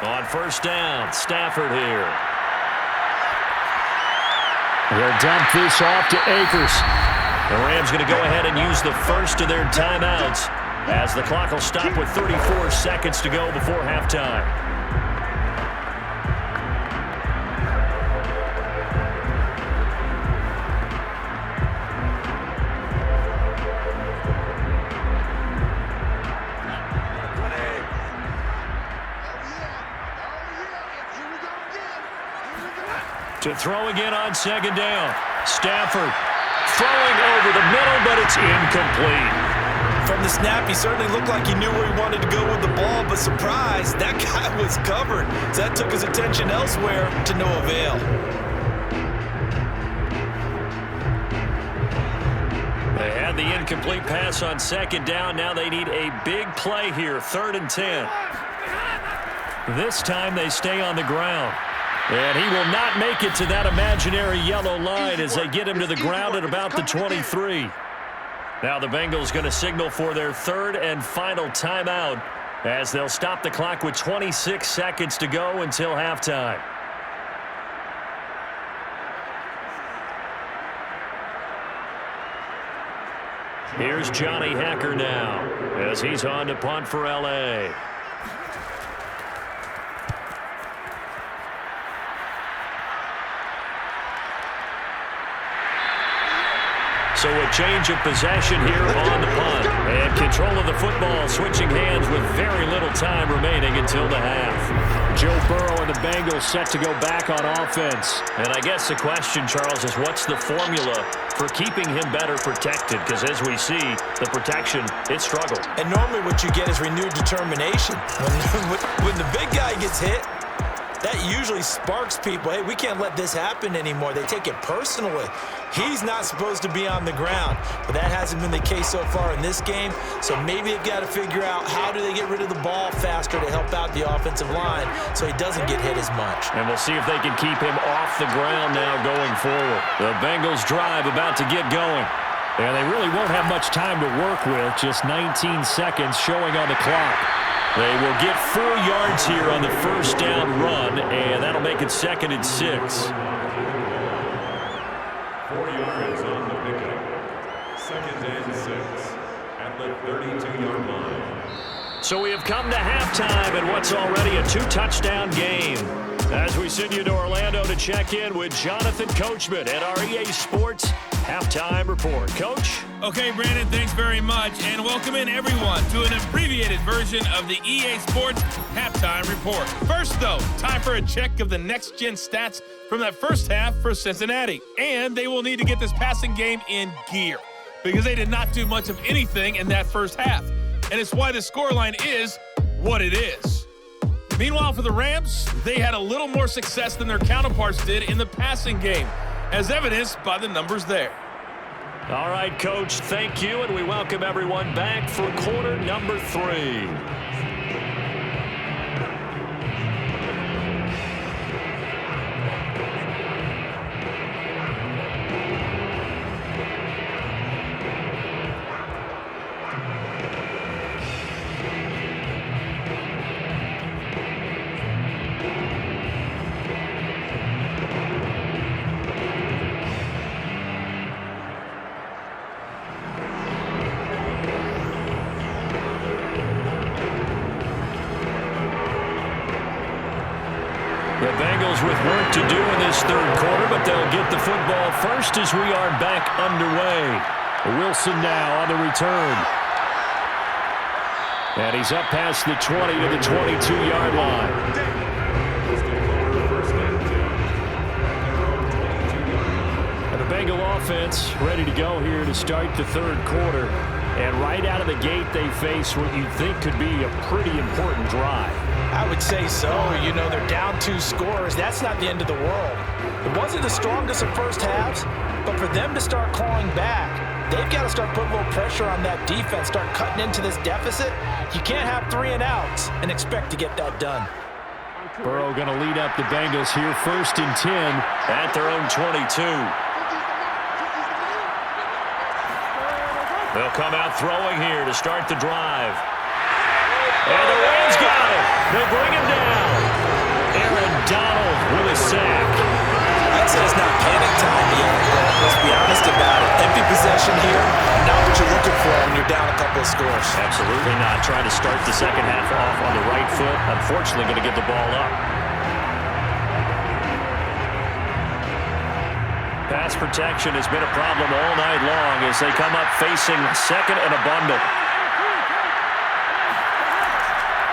On 1st down, Stafford here. They'll dump this off to Akers. The Rams going to go ahead and use the 1st of their timeouts as the clock will stop with 34 seconds to go before halftime. To throw again on 2nd down. Stafford throwing over the middle, but it's incomplete. From the snap, he certainly looked like he knew where he wanted to go with the ball, but surprise, that guy was covered. So that took his attention elsewhere to no avail. They the incomplete pass on second down. Now they need a big play here, 3rd and 10. This time they stay on the ground. And he will not make it to that imaginary yellow line as they get him to the ground at about the 23. Now the Bengals going to signal for their 3rd and final timeout as they'll stop the clock with 26 seconds to go until halftime. Here's Johnny Hacker now as he's on to punt for L.A. So a change of possession here on the punt. And control of the football, switching hands with very little time remaining until the half. Joe Burrow and the Bengals set to go back on offense. And I guess the question, Charles, is what's the formula for keeping him better protected? Because as we see, the protection, it struggled. And normally what you get is renewed determination. When the big guy gets hit, that usually sparks people. Hey, we can't let this happen anymore. They take it personally. He's not supposed to be on the ground, but that hasn't been the case so far in this game. So maybe they've got to figure out how do they get rid of the ball faster to help out the offensive line so he doesn't get hit as much. And we'll see if they can keep him off the ground now going forward. The Bengals drive about to get going. And they really won't have much time to work with, just 19 seconds showing on the clock. They will get 4 yards here on the first down run, and that'll make it 2nd and 6. 4 yards on the pickup. 2nd and 6 at the 32-yard line. So we have come to halftime in what's already a 2-touchdown game. As we send you to Orlando to check in with Jonathan Coachman at our EA Sports Halftime Report. Coach? Okay, Brandon, thanks very much, and welcome in everyone to an abbreviated version of the EA Sports Halftime Report. First, though, time for a check of the next-gen stats from that first half for Cincinnati. And they will need to get this passing game in gear because they did not do much of anything in that first half. And it's why the scoreline is what it is. Meanwhile, for the Rams, they had a little more success than their counterparts did in the passing game, as evidenced by the numbers there. All right, Coach, thank you, and we welcome everyone back for quarter number 3. The Bengals with work to do in this third quarter, but they'll get the football first as we are back underway. Wilson now on the return. And he's up past the 20 to the 22-yard line. And the Bengal offense ready to go here to start the third quarter. And right out of the gate, they face what you think could be a pretty important drive. I would say so. You know, they're down 2 scores. That's not the end of the world. It wasn't the strongest of first halves, but for them to start clawing back, they've got to start putting a little pressure on that defense, start cutting into this deficit. You can't have 3 and outs and expect to get that done. Burrow going to lead up the Bengals here, 1st and 10 at their own 22. They'll come out throwing here to start the drive. And the Rams got it. They bring him down. Aaron Donald with a sack. I'd say it's not panic time yet, but let's be honest about it. Empty possession here, not what you're looking for when you're down a couple of scores. Absolutely not. Trying to start the second half off on the right foot. Unfortunately, going to give the ball up. Pass protection has been a problem all night long as they come up facing 2nd and a bundle.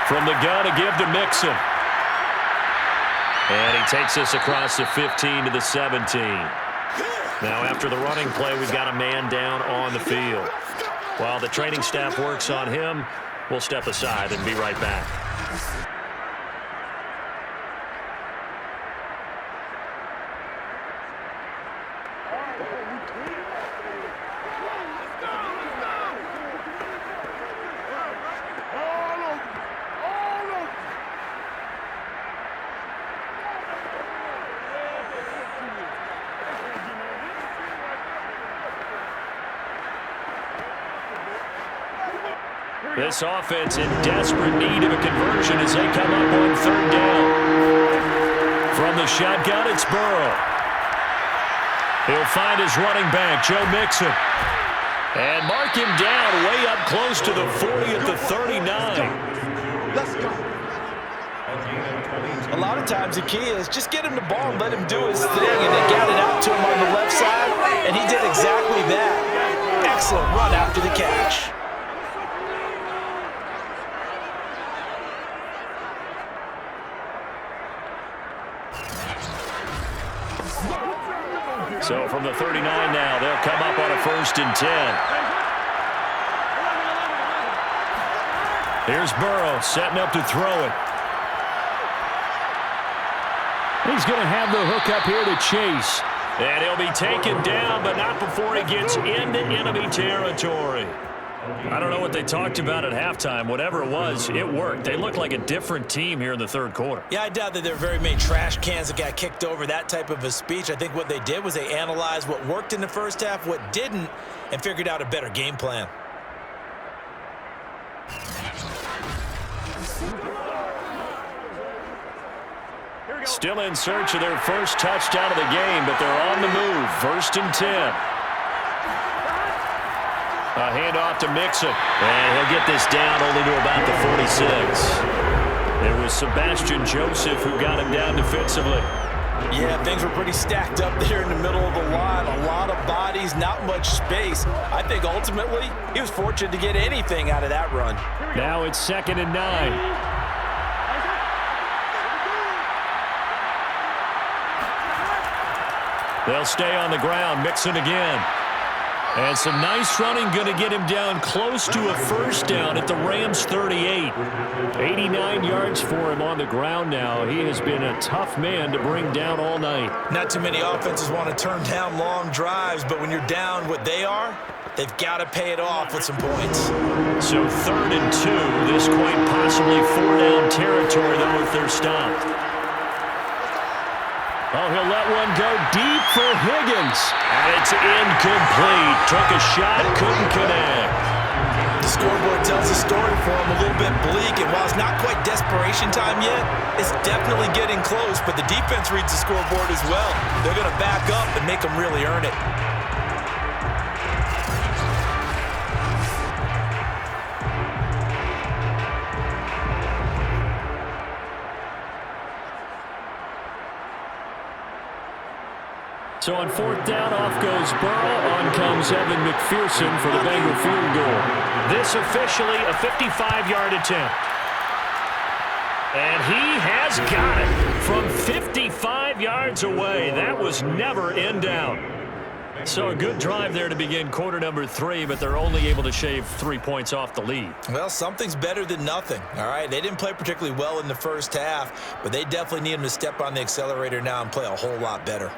From the gun, a give to Mixon. And he takes us across the 15 to the 17. Now, after the running play, we've got a man down on the field. While the training staff works on him, we'll step aside and be right back. This offense in desperate need of a conversion as they come up on third down. From the shotgun, it's Burrow. He'll find his running back, Joe Mixon. And mark him down way up close to the 40 at the 39. Let's go. A lot of times the key is just get him the ball and let him do his thing, and they got it out to him on the left side, and he did exactly that. Excellent run after the catch. So from the 39 now, they'll come up on a 1st and 10. Here's Burrow setting up to throw it. He's going to have the hook up here to Chase. And he'll be taken down, but not before he gets into enemy territory. I don't know what they talked about at halftime. Whatever it was, it worked. They looked like a different team here in the third quarter. Yeah, I doubt that there were very many trash cans that got kicked over, that type of a speech. I think what they did was they analyzed what worked in the first half, what didn't, and figured out a better game plan. Still in search of their first touchdown of the game, but they're on the move. 1st and 10. A handoff to Mixon. And he'll get this down only to about the 46. It was Sebastian Joseph who got him down defensively. Yeah, things were pretty stacked up there in the middle of the line. A lot of bodies, not much space. I think ultimately he was fortunate to get anything out of that run. Now it's 2nd and 9. They'll stay on the ground. Mixon again. And some nice running going to get him down close to a 1st down at the Rams' 38. 89 yards for him on the ground now. He has been a tough man to bring down all night. Not too many offenses want to turn down long drives, but when you're down what they are, they've got to pay it off with some points. So 3rd and 2. This quite possibly 4-down territory, though, if they're stopped. Oh, he'll let one go deep for Higgins. And it's incomplete. Took a shot, couldn't connect. The scoreboard tells a story for him, a little bit bleak, and while it's not quite desperation time yet, it's definitely getting close, but the defense reads the scoreboard as well. They're going to back up and make them really earn it. So on 4th down, off goes Burrow. On comes Evan McPherson for the Bengal field goal. This officially a 55-yard attempt. And he has got it from 55 yards away. That was never in doubt. So a good drive there to begin quarter number 3, but they're only able to shave 3 points off the lead. Well, something's better than nothing, all right? They didn't play particularly well in the first half, but they definitely need them to step on the accelerator now and play a whole lot better.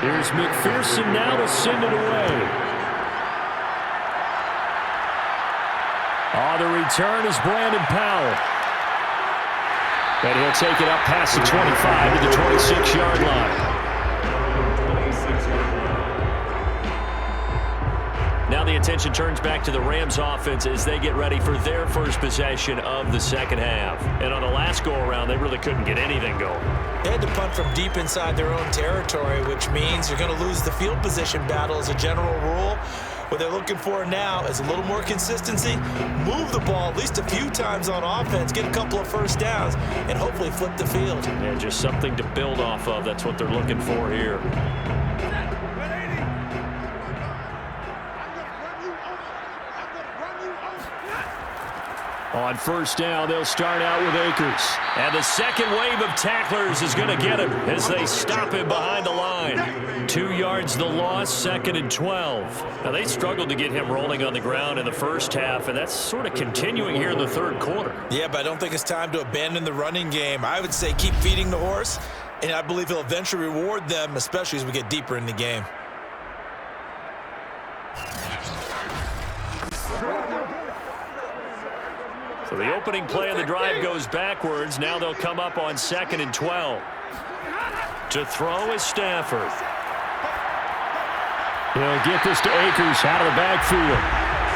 Here's McPherson now to send it away. Oh, the return is Brandon Powell. And he'll take it up past the 25 to the 26-yard line. Now the attention turns back to the Rams offense as they get ready for their first possession of the second half. And on the last go-around, they really couldn't get anything going. They had to punt from deep inside their own territory, which means you're going to lose the field position battle as a general rule. What they're looking for now is a little more consistency, move the ball at least a few times on offense, get a couple of first downs, and hopefully flip the field. Yeah, just something to build off of. That's what they're looking for here. On 1st down, they'll start out with Akers. And the second wave of tacklers is going to get him as they stop him behind the line. 2 yards the loss, 2nd and 12. Now, they struggled to get him rolling on the ground in the first half, and that's sort of continuing here in the third quarter. Yeah, but I don't think it's time to abandon the running game. I would say keep feeding the horse, and I believe he'll eventually reward them, especially as we get deeper in the game. So the opening play of the drive goes backwards. Now they'll come up on 2nd and 12. To throw is Stafford. He'll get this to Akers out of the backfield.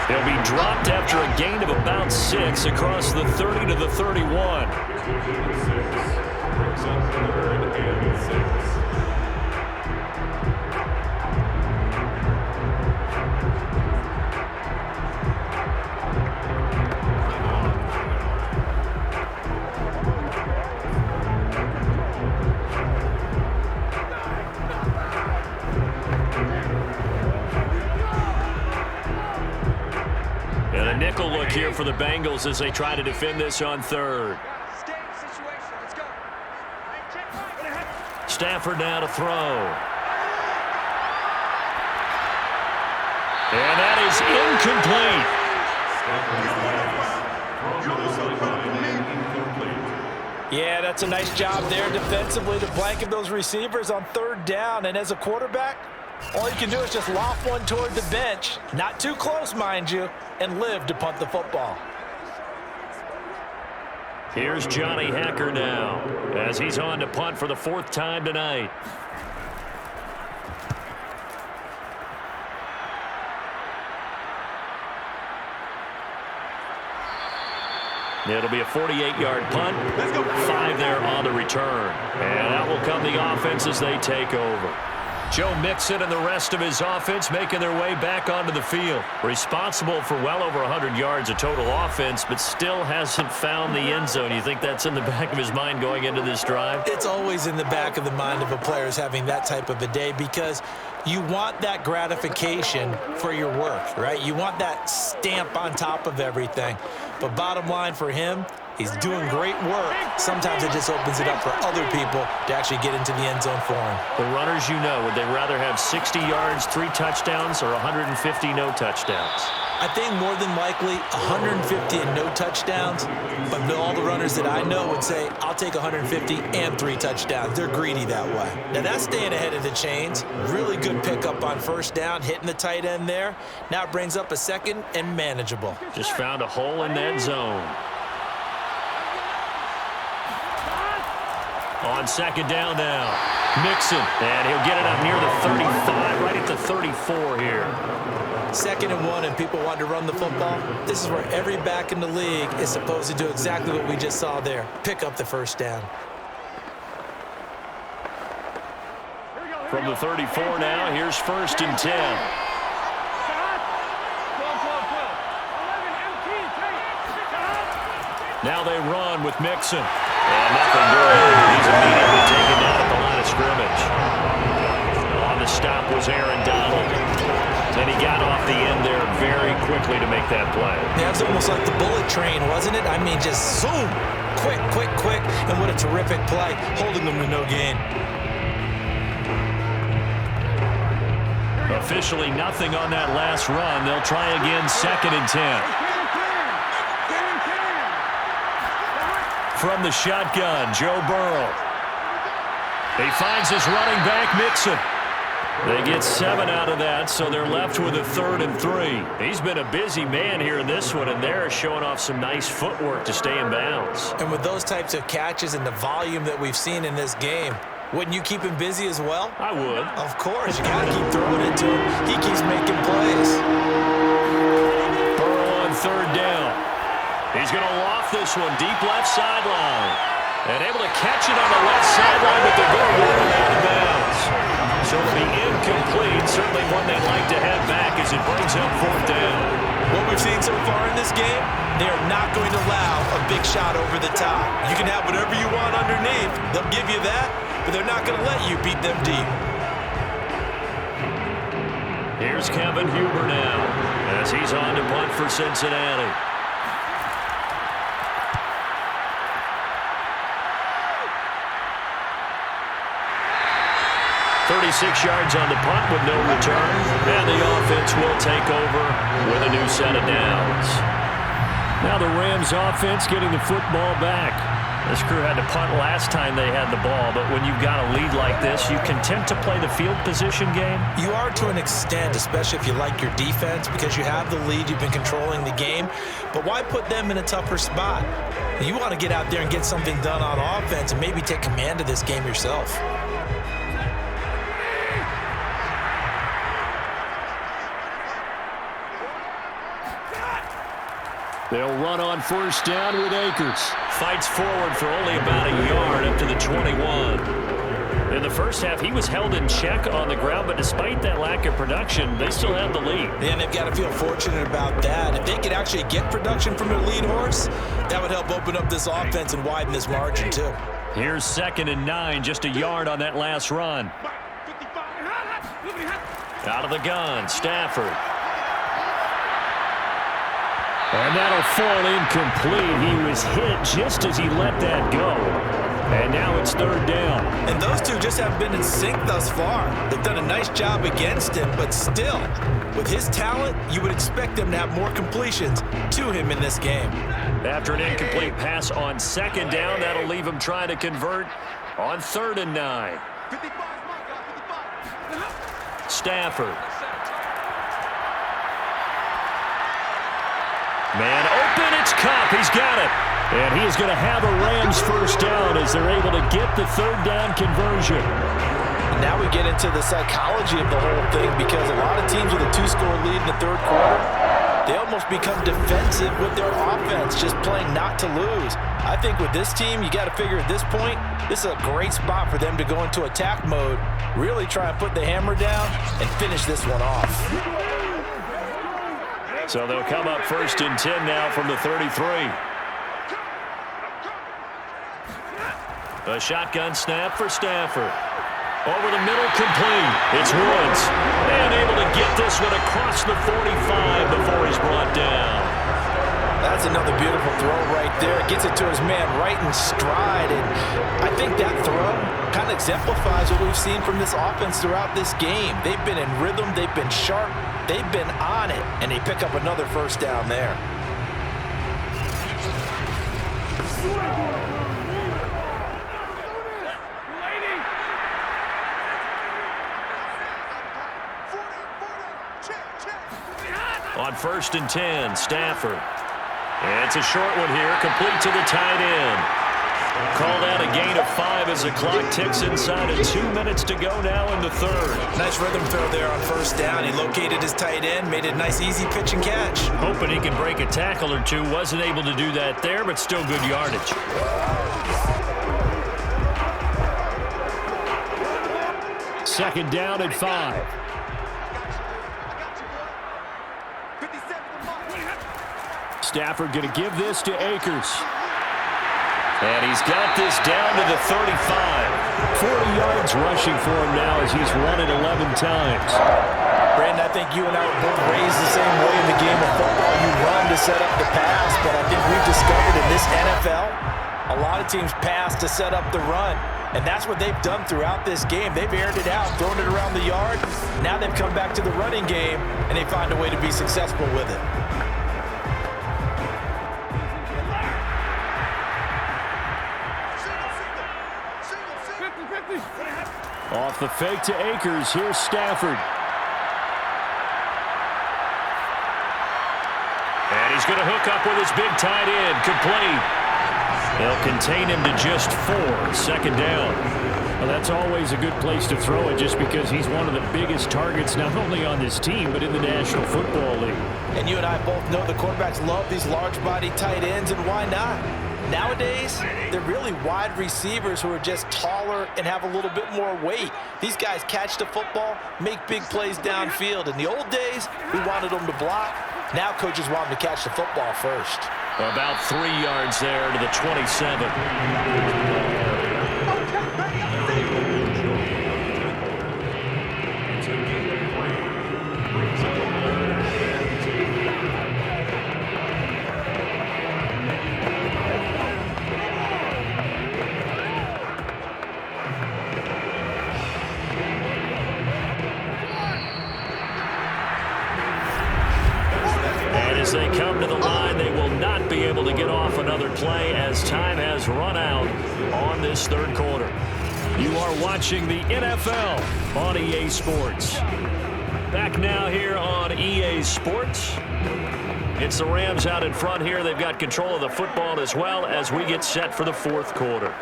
He'll be dropped after a gain of about 6 across the 30 to the 31. Brings up 3rd and 6. Nickel look here for the Bengals as they try to defend this on 3rd. Stafford now to throw. And that is incomplete. Yeah, that's a nice job there defensively to blanket those receivers on 3rd down. And as a quarterback, all you can do is just loft one toward the bench, not too close, mind you, and live to punt the football. Here's Johnny Hacker now as he's on to punt for the 4th time tonight. It'll be a 48-yard punt. 5 there on the return. And out will come the offense as they take over. Joe Mixon and the rest of his offense making their way back onto the field. Responsible for well over 100 yards of total offense, but still hasn't found the end zone. You think that's in the back of his mind going into this drive? It's always in the back of the mind of a player is having that type of a day because you want that gratification for your work, right? You want that stamp on top of everything. But bottom line for him, he's doing great work. Sometimes it just opens it up for other people to actually get into the end zone for him. The runners, you know, would they rather have 60 yards, 3 touchdowns, or 150 no touchdowns? I think more than likely 150 and no touchdowns, but all the runners that I know would say, I'll take 150 and 3 touchdowns. They're greedy that way. Now that's staying ahead of the chains. Really good pickup on 1st down, hitting the tight end there. Now it brings up a 2nd and manageable. Just found a hole in that zone. On 2nd down now, Mixon, and he'll get it up near the 35, right at the 34 here. 2nd and 1, and people want to run the football. This is where every back in the league is supposed to do exactly what we just saw there. Pick up the 1st down. From the 34 now, here's 1st and 10. Now they run with Mixon. And nothing doing. He's immediately taken down at the line of scrimmage. On the stop was Aaron Donald. And he got off the end there very quickly to make that play. Yeah, it's almost like the bullet train, wasn't it? I mean, just zoom. Quick, quick, quick. And what a terrific play, holding them to no gain. Officially nothing on that last run. They'll try again, 2nd and 10. From the shotgun, Joe Burrow. He finds his running back, Mixon. They get 7 out of that, so they're left with a 3rd and 3. He's been a busy man here in this one, and they're showing off some nice footwork to stay in bounds. And with those types of catches and the volume that we've seen in this game, wouldn't you keep him busy as well? I would. Of course. You got to keep throwing it to him. He keeps making plays. Burrow on 3rd down. He's going to loft this one deep left sideline. And able to catch it on the left sideline, but they're going to run it out of bounds. So it'll be incomplete. Certainly one they'd like to have back as it brings up 4th down. What we've seen so far in this game, they are not going to allow a big shot over the top. You can have whatever you want underneath. They'll give you that, but they're not going to let you beat them deep. Here's Kevin Huber now as he's on to punt for Cincinnati. 26 yards on the punt with no return. And the offense will take over with a new set of downs. Now the Rams offense getting the football back. This crew had to punt last time they had the ball, but when you've got a lead like this, you content to play the field position game? You are to an extent, especially if you like your defense, because you have the lead, you've been controlling the game. But why put them in a tougher spot? You want to get out there and get something done on offense and maybe take command of this game yourself. They'll run on first down with Akers. Fights forward for only about a yard up to the 21. In the first half, he was held in check on the ground, but despite that lack of production, they still have the lead. And they've got to feel fortunate about that. If they could actually get production from their lead horse, that would help open up this offense and widen this margin too. Here's 2nd and 9, just a yard on that last run. Out of the gun, Stafford. And that'll fall incomplete. He was hit just as he let that go. And now it's 3rd down. And those two just haven't been in sync thus far. They've done a nice job against him, but still, with his talent, you would expect them to have more completions to him in this game. After an incomplete pass on 2nd down, that'll leave him trying to convert on 3rd and 9. Stafford. Man open, it's Cup. He's got it. And he is going to have a Rams first down as they're able to get the 3rd down conversion. Now we get into the psychology of the whole thing, because a lot of teams with a 2-score lead in the 3rd quarter, they almost become defensive with their offense, just playing not to lose. I think with this team, you got to figure at this point, this is a great spot for them to go into attack mode, really try and put the hammer down and finish this one off. So they'll come up 1st and 10 now from the 33. A shotgun snap for Stafford. Over the middle, complete. It's Woods. And able to get this one across the 45 before he's brought down. That's another beautiful throw right there. Gets it to his man right in stride. And I think that throw kind of exemplifies what we've seen from this offense throughout this game. They've been in rhythm. They've been sharp. They've been on it. And they pick up another first down there. On 1st and 10, Stafford. And it's a short one here, complete to the tight end. Called out a gain of 5 as the clock ticks inside of 2 minutes to go now in the 3rd. Nice rhythm throw there on first down. He located his tight end, made it a nice easy pitch and catch. Hoping he can break a tackle or two. Wasn't able to do that there, but still good yardage. Second down at 5. Stafford going to give this to Akers. And he's got this down to the 35. 40 yards rushing for him now as he's run it 11 times. Brandon, I think you and I were both raised the same way in the game of football. You run to set up the pass, but I think we've discovered in this NFL, a lot of teams pass to set up the run. And that's what they've done throughout this game. They've aired it out, thrown it around the yard. Now they've come back to the running game, and they find a way to be successful with it. Off the fake to Akers, here's Stafford. And he's going to hook up with his big tight end, complete. They'll contain him to just 4, 2nd down. Well, that's always a good place to throw it just because he's one of the biggest targets not only on this team but in the National Football League. And you and I both know the quarterbacks love these large-body tight ends, and why not? Nowadays, they're really wide receivers who are just taller and have a little bit more weight. These guys catch the football, make big plays downfield. In the old days, we wanted them to block. Now coaches want them to catch the football first. About 3 yards there to the 27. As they come to the line, they will not be able to get off another play as time has run out on this third quarter. You are watching the NFL on EA Sports. Back now here on EA Sports. It's the Rams out in front here. They've got control of the football as well as we get set for the fourth quarter.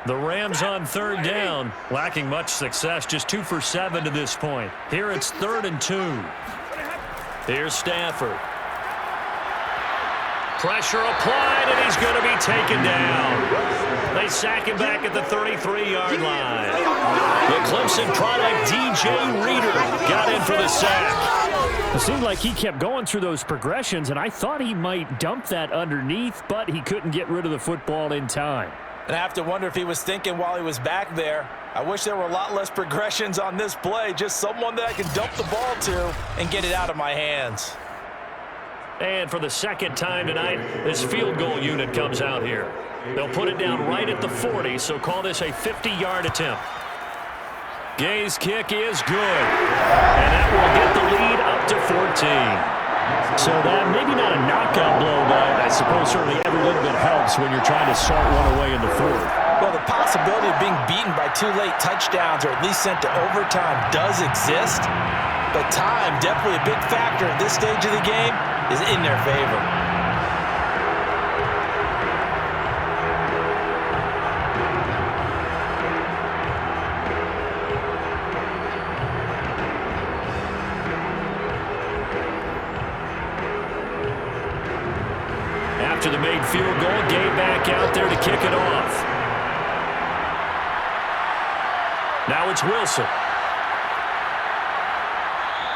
The Rams on third down, lacking much success, just 2 for 7 to this point. Here it's 3rd and 2. Here's Stafford. Pressure applied, and he's going to be taken down. They sack him back at the 33-yard line. The Clemson product, DJ Reader, got in for the sack. It seemed like he kept going through those progressions, and I thought he might dump that underneath, but he couldn't get rid of the football in time. And I have to wonder if he was thinking while he was back there, I wish there were a lot less progressions on this play, just someone that I can dump the ball to and get it out of my hands. And for the second time tonight, this field goal unit comes out here. They'll put it down right at the 40, so call this a 50-yard attempt. Gay's kick is good, and that will get the lead up to 14. So that maybe not a knockout blow, but I suppose certainly every little bit helps when you're trying to salt one away in the fourth. Well, the possibility of being beaten by 2 late touchdowns or at least sent to overtime does exist, but time, definitely a big factor at this stage of the game, is in their favor. After the made field goal, Gay back out there to kick it off. Now it's Wilson.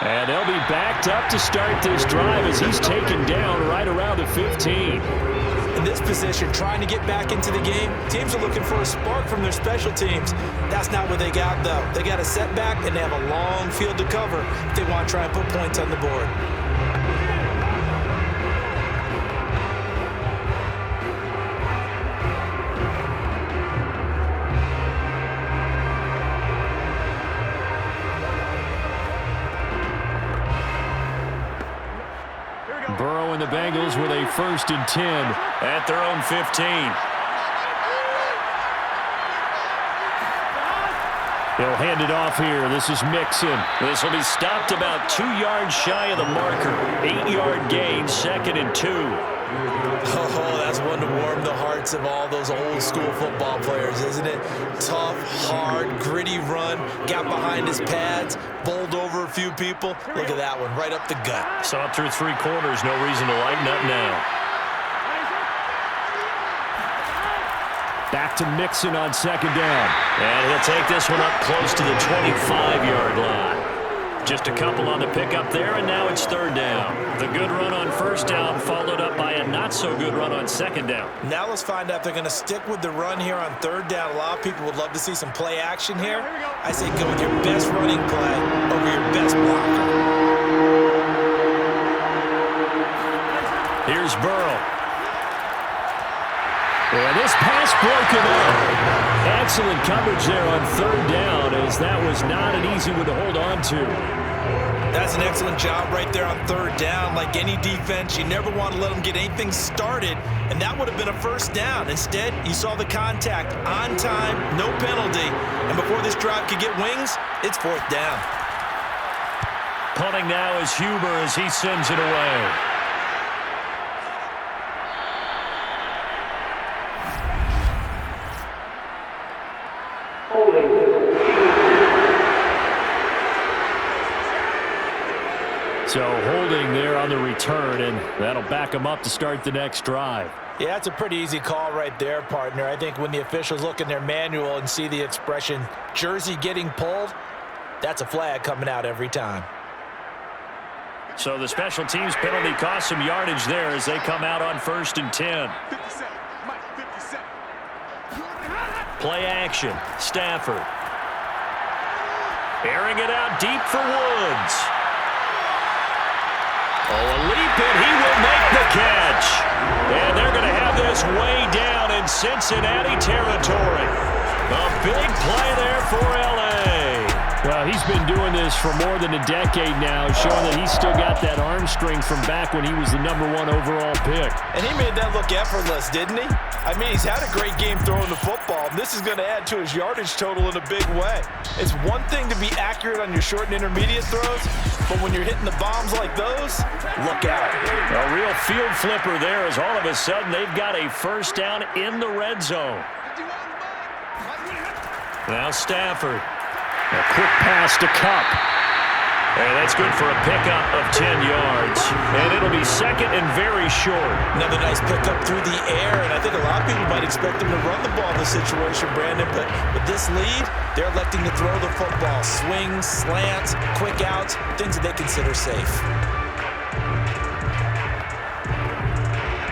And they'll be backed up to start this drive as he's taken down right around the 15. In this position, trying to get back into the game, teams are looking for a spark from their special teams. That's not what they got, though. They got a setback, and they have a long field to cover if they want to try and put points on the board. Burrow and the Bengals with a 1st and 10 at their own 15. They'll hand it off here. This is Mixon. This will be stopped about 2 yards shy of the marker. 8-yard gain, 2nd and 2. Oh, that's one to warm the hearts of all those old-school football players, isn't it? Tough, hard, gritty run, got behind his pads, bowled over a few people. Look at that one, right up the gut. Saw it through 3 quarters, no reason to lighten up now. Back to Mixon on 2nd down. And he'll take this one up close to the 25-yard line. Just a couple on the pickup there, and now it's 3rd down. The good run on 1st down followed up by a not-so-good run on 2nd down. Now let's find out if they're going to stick with the run here on 3rd down. A lot of people would love to see some play action here. I say go with your best running play over your best blocker. Here's Burrow. And this pass broken up. Excellent coverage there on 3rd down, as that was not an easy one to hold on to. That's an excellent job right there on 3rd down. Like any defense, you never want to let them get anything started, and that would have been a 1st down. Instead, you saw the contact on time, no penalty, and before this drive could get wings, it's 4th down. Punting now is Huber as he sends it away. So holding there on the return, and that'll back them up to start the next drive. Yeah, that's a pretty easy call right there, partner. I think when the officials look in their manual and see the expression, jersey getting pulled, that's a flag coming out every time. So the special teams penalty cost some yardage there as they come out on 1st and 10. Play action. Stafford. Airing it out deep for Woods. Oh, a leap, and he will make the catch. And they're going to have this way down in Cincinnati territory. A big play there for L.A. Well, He's been doing this for more than a decade now, showing that he's still got that arm strength from back when he was the #1 overall pick. And he made that look effortless, didn't he? I mean, he's had a great game throwing the football. This is going to add to his yardage total in a big way. It's one thing to be accurate on your short and intermediate throws, but when you're hitting the bombs like those, look out. A real field flipper there as all of a sudden they've got a first down in the red zone. Now Stafford. A quick pass to Cup. And that's good for a pickup of 10 yards. And it'll be second and very short. Another nice pickup through the air, and I think a lot of people might expect them to run the ball in this situation, Brandon, but with this lead, they're electing to throw the football. Swings, slants, quick outs, things that they consider safe.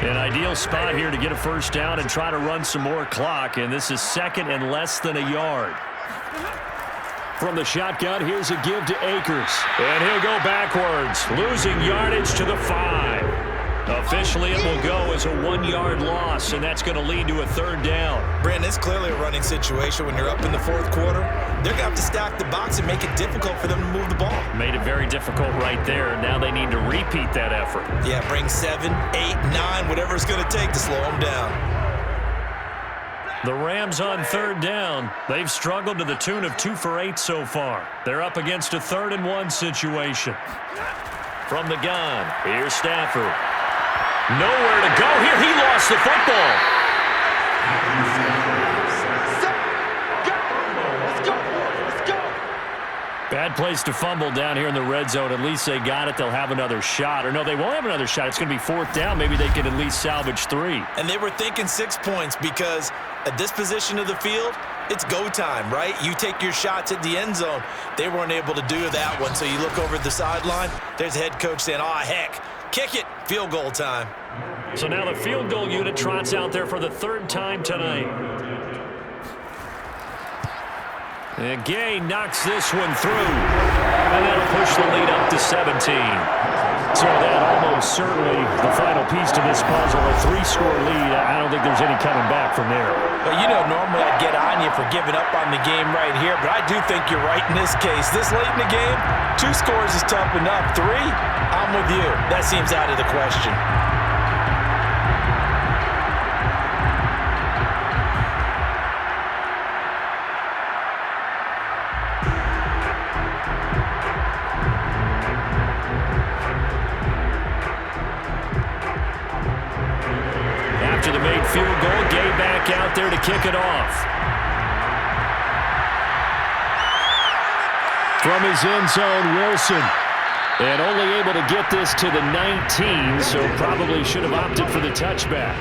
An ideal spot here to get a first down and try to run some more clock, and this is second and less than a yard. From the shotgun, here's a give to Akers. And he'll go backwards, losing yardage to the 5. Officially, it will go as a 1-yard loss, and that's going to lead to a third down. Brandon, it's clearly a running situation when you're up in the fourth quarter. They're going to have to stack the box and make it difficult for them to move the ball. Made it very difficult right there. Now they need to repeat that effort. Yeah, bring 7, 8, 9, whatever it's going to take to slow them down. The Rams on third down. They've struggled to the tune of 2 for 8 so far. They're up against a 3rd and 1 situation. From the gun, here's Stafford. Nowhere to go here. He lost the football. Bad place to fumble down here in the red zone. At least they got it. They'll have another shot. Or no, they won't have another shot. It's going to be 4th down. Maybe they can at least salvage 3. And they were thinking 6 points because at this position of the field, it's go time, right? You take your shots at the end zone. They weren't able to do that one. So you look over at the sideline. There's the head coach saying, oh, heck, kick it. Field goal time. So now the field goal unit trots out there for the 3rd time tonight. And Gay knocks this one through. And that'll push the lead up to 17. So that almost certainly the final piece to this puzzle. A 3-score lead. I don't think there's any coming back from there. Well, you know, normally I'd get on you for giving up on the game right here, but I do think you're right in this case. This late in the game, 2 scores is tough enough. 3, I'm with you. That seems out of the question. After the made field goal, Gay back out there to kick it off. From his end zone, Wilson. And only able to get this to the 19, so probably should have opted for the touchback.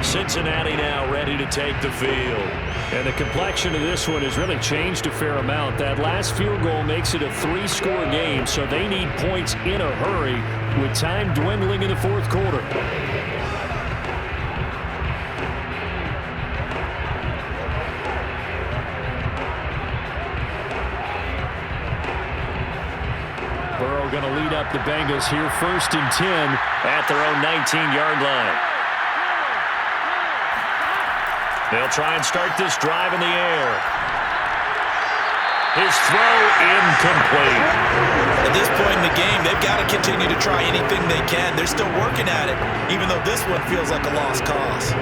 Cincinnati now ready to take the field. And the complexion of this one has really changed a fair amount. That last field goal makes it a 3-score game, so they need points in a hurry with time dwindling in the 4th quarter. Burrow going to lead up the Bengals here, 1st and 10 at their own 19-yard line. They'll try and start this drive in the air. His throw incomplete. At this point in the game, they've got to continue to try anything they can. They're still working at it, even though this one feels like a lost cause.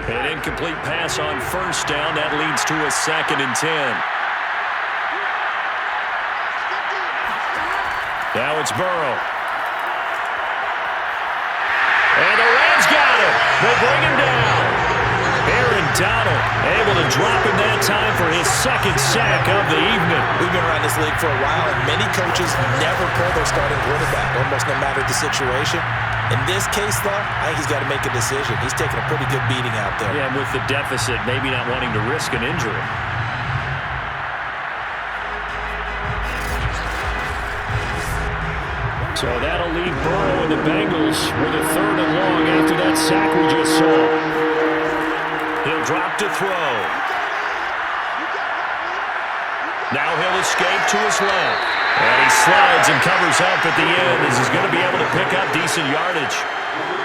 An incomplete pass on 1st down. That leads to a 2nd and 10. Now it's Burrow. And the Rams got him. They bring him down. Aaron Donald able to drop him that time for his 2nd sack of the evening. We've been around this league for a while, and many coaches never pull their starting quarterback, almost no matter the situation. In this case, though, I think he's got to make a decision. He's taking a pretty good beating out there. Yeah, and with the deficit, maybe not wanting to risk an injury. So that'll leave Burrow and the Bengals with a 3rd and long after that sack we just saw. He'll drop to throw. Now he'll escape to his left. And he slides and covers up at the end as he's going to be able to pick up decent yardage.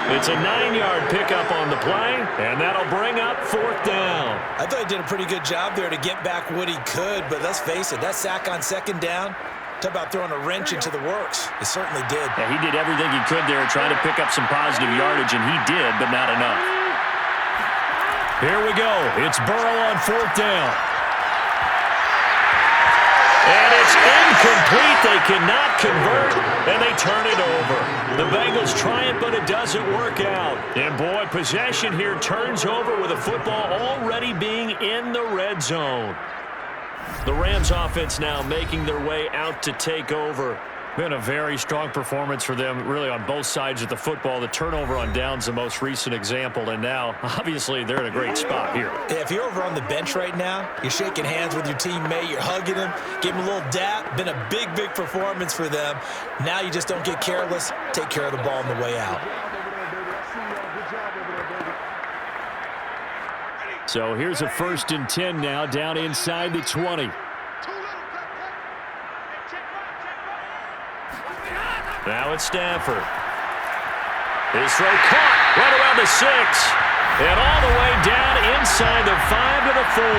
It's a 9-yard pickup on the play, and that'll bring up 4th down. I thought he did a pretty good job there to get back what he could, but let's face it, that sack on 2nd down, talk about throwing a wrench into the works. It certainly did. Yeah, he did everything he could there trying to pick up some positive yardage, and he did, but not enough. Here we go. It's Burrow on 4th down. And it's incomplete. They cannot convert, and they turn it over. The Bengals try it, but it doesn't work out. And, boy, possession here turns over with the football already being in the red zone. The Rams offense now making their way out to take over. Been a very strong performance for them, really, on both sides of the football. The turnover on downs, the most recent example, and now, obviously, they're in a great spot here. Yeah, if you're over on the bench right now, you're shaking hands with your teammate, you're hugging him, give him a little dap. Been a big, big performance for them. Now you just don't get careless. Take care of the ball on the way out. So here's a 1st and 10 now, down inside the 20. Now it's Stafford. His throw caught right around the 6. And all the way down inside the 5 to the 4.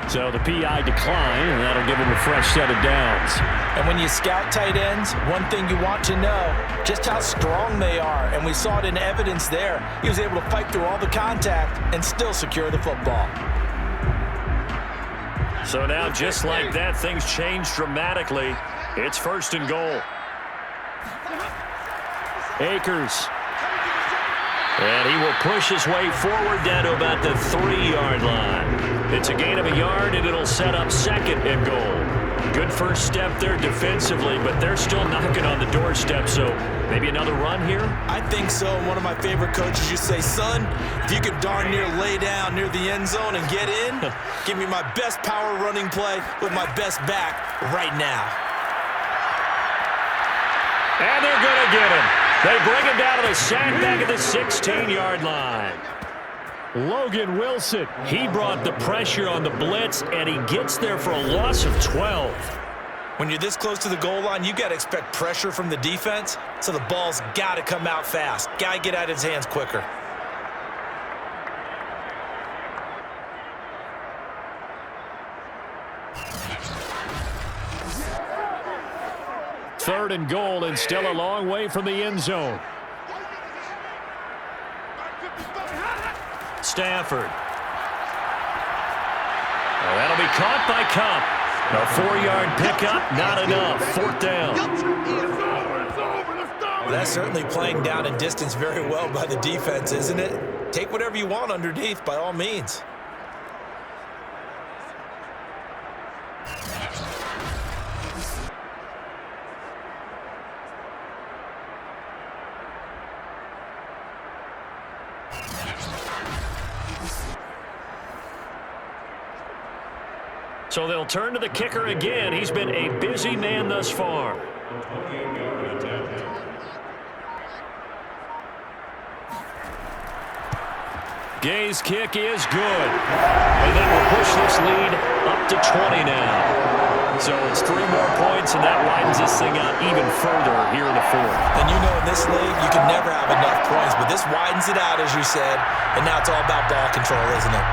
So the PI decline, and that'll give him a fresh set of downs. And when you scout tight ends, one thing you want to know, just how strong they are. And we saw it in evidence there. He was able to fight through all the contact and still secure the football. So now, just like that, things change dramatically. It's 1st and goal. Akers. And he will push his way forward down to about the 3-yard line. It's a gain of a yard, and it'll set up 2nd and goal. Good first step there defensively, but they're still knocking on the doorstep, so maybe another run here? I think so. And one of my favorite coaches used to say, son, if you can darn near lay down near the end zone and get in, give me my best power running play with my best back right now. And they're going to get him. They bring him down to the sack back at the 16-yard line. Logan Wilson. He brought the pressure on the blitz, and he gets there for a loss of 12. When you're this close to the goal line, you got to expect pressure from the defense, so the ball's got to come out fast. Got to get out of his hands quicker. Third and goal, and still a long way from the end zone. Stafford. Oh, that'll be caught by Cup. A 4-yard pickup, not enough. 4th down. Well, that's certainly playing down in distance very well by the defense, isn't it? Take whatever you want underneath, by all means. So they'll turn to the kicker again. He's been a busy man thus far. Gay's kick is good. And that will push this lead up to 20 now. So it's 3 more points, and that widens this thing out even further here in the 4th. And you know in this league, you can never have enough points, but this widens it out, as you said, and now it's all about ball control, isn't it?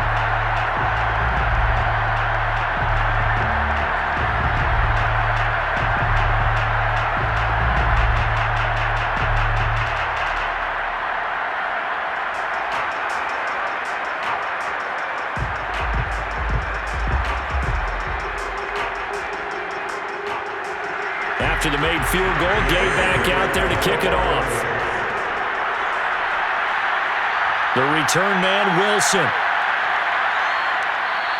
After the made field goal, Gay back out there to kick it off. The return man, Wilson.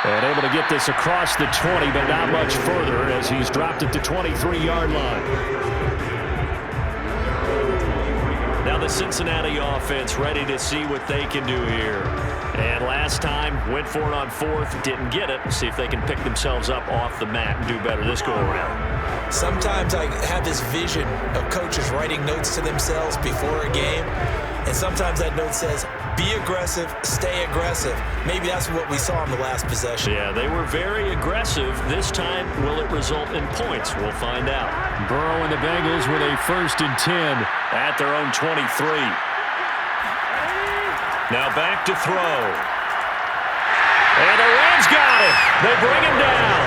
And able to get this across the 20, but not much further as he's dropped it to 23-yard line. Now the Cincinnati offense ready to see what they can do here. And last time, went for it on 4th, didn't get it. See if they can pick themselves up off the mat and do better this go-around. Sometimes I have this vision of coaches writing notes to themselves before a game, And sometimes that note says, be aggressive, stay aggressive. Maybe that's what we saw in the last possession. Yeah, they were very aggressive. This time, will it result in points? We'll find out. Burrow and the Bengals with a 1st and 10 at their own 23. Now back to throw. And the Rams got it. They bring him down.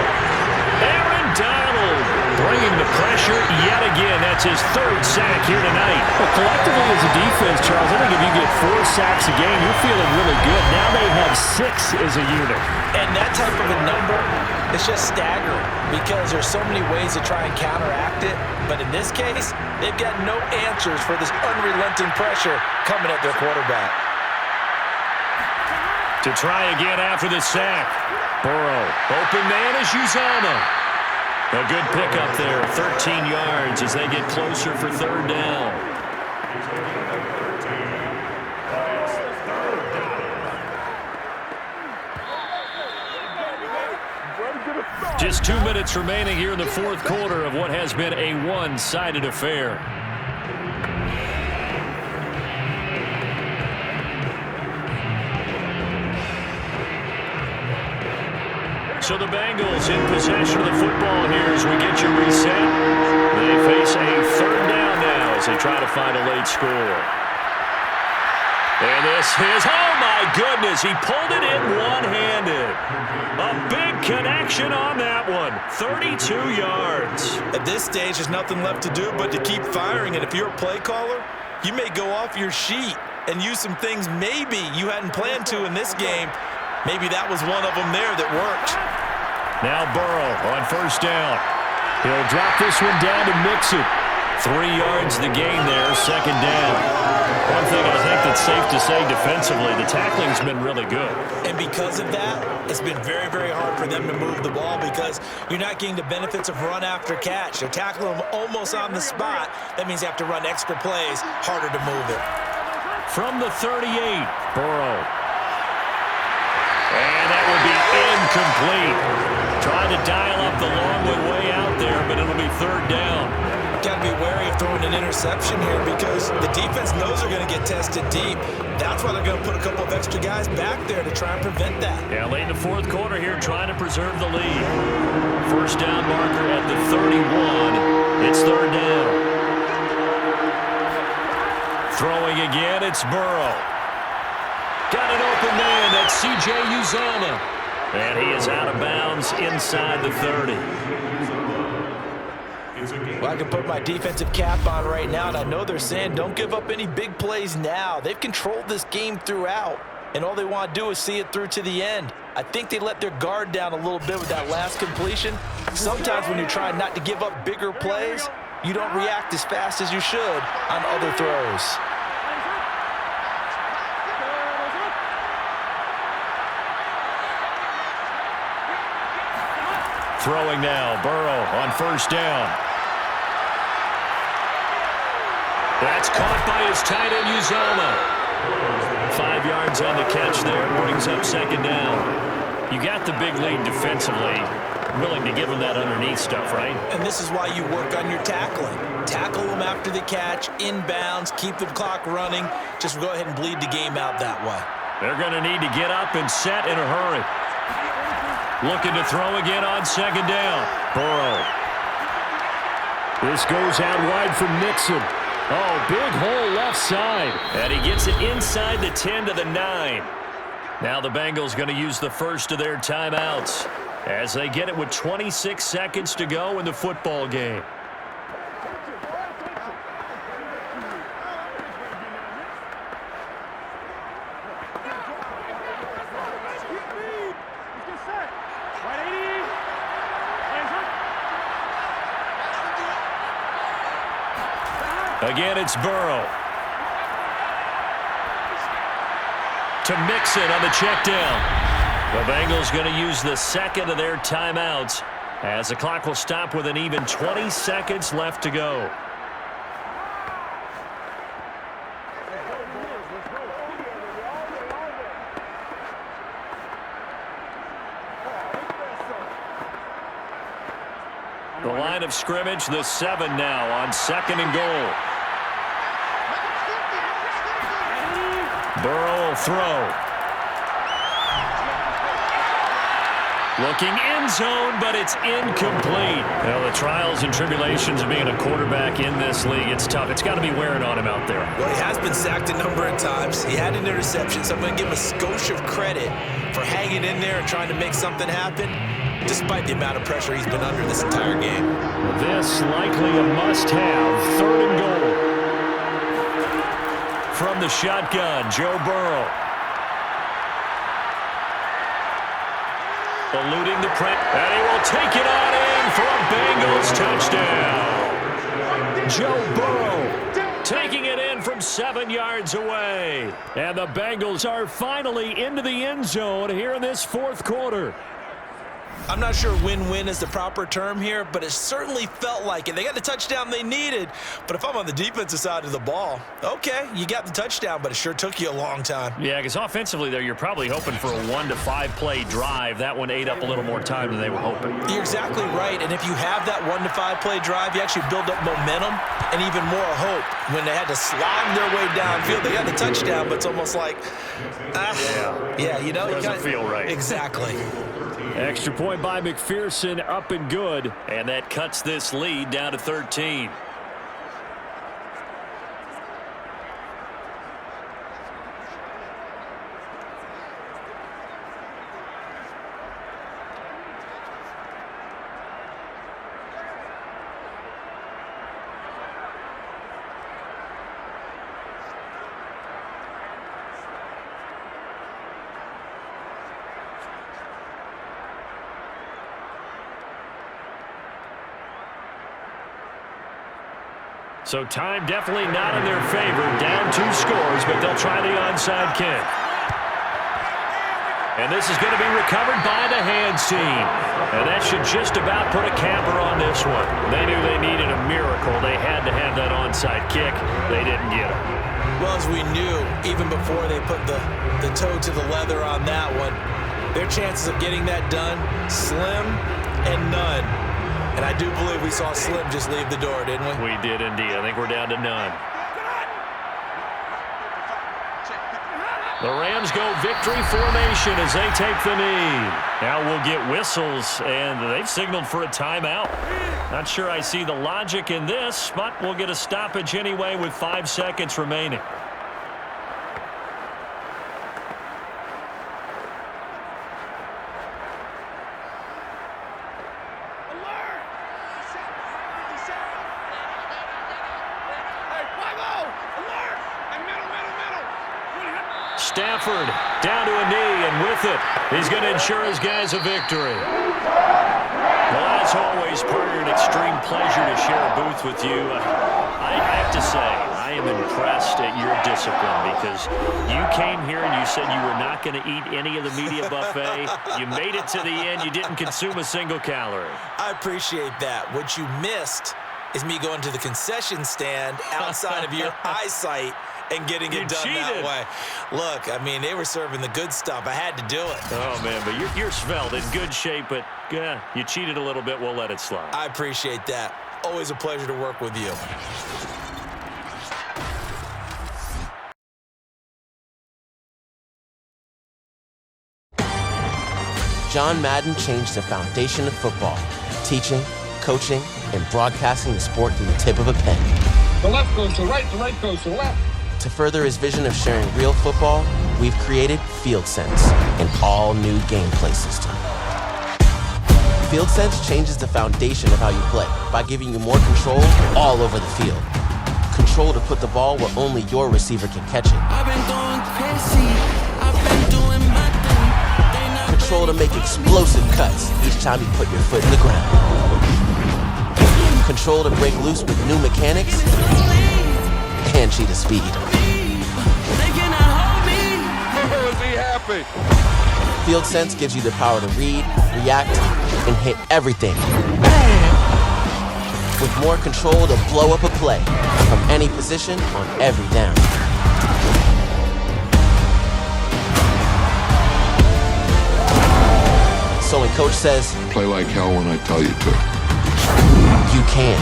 Aaron Donald bringing the pressure yet again. That's his 3rd sack here tonight. Well, collectively as a defense, Charles, I think if you get 4 sacks a game, you're feeling really good. Now they have 6 as a unit. And that type of a number, it's just staggering because there's so many ways to try and counteract it. But in this case, they've got no answers for this unrelenting pressure coming at their quarterback. To try again after the sack. Burrow, open man is Uzomah. A good pickup there, 13 yards as they get closer for 3rd down. Just 2 minutes remaining here in the 4th quarter of what has been a one-sided affair. So the Bengals in possession of the football here as we get you reset. They face a 3rd down now as they try to find a late score. And this is, oh my goodness, he pulled it in one-handed. A big connection on that one, 32 yards. At this stage, there's nothing left to do but to keep firing. And if you're a play caller, you may go off your sheet and use some things maybe you hadn't planned to in this game. Maybe that was one of them there that worked. Now Burrow on 1st down. He'll drop this one down to Mixon. 3 yards the gain there, 2nd down. One thing I think that's safe to say defensively, the tackling's been really good. And because of that, it's been very, very hard for them to move the ball because you're not getting the benefits of run after catch. They're tackling them almost on the spot. That means you have to run extra plays, harder to move it. From the 38, Burrow. And that would be incomplete. Trying to dial up the long way out there, but it'll be 3rd down. Got to be wary of throwing an interception here because the defense knows they're going to get tested deep. That's why they're going to put a couple of extra guys back there to try and prevent that. Yeah, late in the 4th quarter here, trying to preserve the lead. 1st down marker at the 31. It's 3rd down. Throwing again, it's Burrow. Got an open man, that's C.J. Uzomah. And he is out of bounds inside the 30. Well, I can put my defensive cap on right now, and I know they're saying don't give up any big plays now. They've controlled this game throughout, and all they want to do is see it through to the end. I think they let their guard down a little bit with that last completion. Sometimes when you're trying not to give up bigger plays, you don't react as fast as you should on other throws. Throwing now, Burrow on 1st down. That's caught by his tight end, Uzomah. 5 yards on the catch there, brings up 2nd down. You got the big lead defensively. Willing to give him that underneath stuff, right? And this is why you work on your tackling. Tackle them after the catch, inbounds, keep the clock running. Just go ahead and bleed the game out that way. They're going to need to get up and set in a hurry. Looking to throw again on 2nd down. Burrow. This goes out wide for Mixon. Oh, big hole left side. And he gets it inside the 10 to the 9. Now the Bengals going to use the first of their timeouts as they get it with 26 seconds to go in the football game. Again, it's Burrow. To Mixon on the check down. The Bengals going to use the 2nd of their timeouts as the clock will stop with an even 20 seconds left to go. The line of scrimmage, the 7 now on 2nd and goal. Burrow will throw. Looking end zone, but it's incomplete. Well, the trials and tribulations of being a quarterback in this league, it's tough. It's got to be wearing on him out there. Well, he has been sacked a number of times. He had an interception, so I'm going to give him a skosh of credit for hanging in there and trying to make something happen, despite the amount of pressure he's been under this entire game. This likely a must-have. 3rd and goal. From the shotgun, Joe Burrow. Eluding the press, and he will take it on in for a Bengals touchdown. Joe Burrow taking it in from 7 yards away. And the Bengals are finally into the end zone here in this 4th quarter. I'm not sure win-win is the proper term here, but it certainly felt like it. They got the touchdown they needed, but if I'm on the defensive side of the ball, okay, you got the touchdown, but it sure took you a long time. Yeah, because offensively there, you're probably hoping for a 1 to 5 play drive. That one ate up a little more time than they were hoping. You're exactly right, and if you have that 1 to 5 play drive, you actually build up momentum and even more hope. When they had to slide their way downfield, they got the touchdown, but it's almost like, you know, it doesn't feel right. Exactly. Extra point by McPherson, up and good. And that cuts this lead down to 13. So time definitely not in their favor. Down 2 scores, but they'll try the onside kick. And this is going to be recovered by the hands team. And that should just about put a capper on this one. They knew they needed a miracle. They had to have that onside kick. They didn't get it. Well, as we knew, even before they put the toe to the leather on that one, their chances of getting that done, slim and none. And I do believe we saw Slim just leave the door, didn't we? We did indeed. I think we're down to none. The Rams go victory formation as they take the knee. Now we'll get whistles, and they've signaled for a timeout. Not sure I see the logic in this, but we'll get a stoppage anyway with 5 seconds remaining. Stafford down to a knee, and with it, he's going to ensure his guys a victory. Well, as always, partner, an extreme pleasure to share a booth with you. I have to say, I am impressed at your discipline because you came here and you said you were not going to eat any of the media buffet. You made it to the end. You didn't consume a single calorie. I appreciate that. What you missed is me going to the concession stand outside of your eyesight and getting it done that way. Look, I mean, they were serving the good stuff. I had to do it. Oh, man, but you're svelte, in good shape, but yeah, you cheated a little bit. We'll let it slide. I appreciate that. Always a pleasure to work with you. John Madden changed the foundation of football, teaching, coaching, and broadcasting the sport through the tip of a pen. The left goes to right goes to left. To further his vision of sharing real football, we've created FieldSense, an all-new gameplay system. FieldSense changes the foundation of how you play by giving you more control all over the field. Control to put the ball where only your receiver can catch it. I've been going crazy. I've been doing my thing. Control to make explosive cuts each time you put your foot in the ground. Control to break loose with new mechanics and cheetah speed. Is he happy? FieldSense gives you the power to read, react, and hit everything. With more control to blow up a play from any position on every down. So when coach says, Play like hell when I tell you to. You can.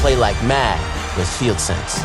Play like mad with FieldSense.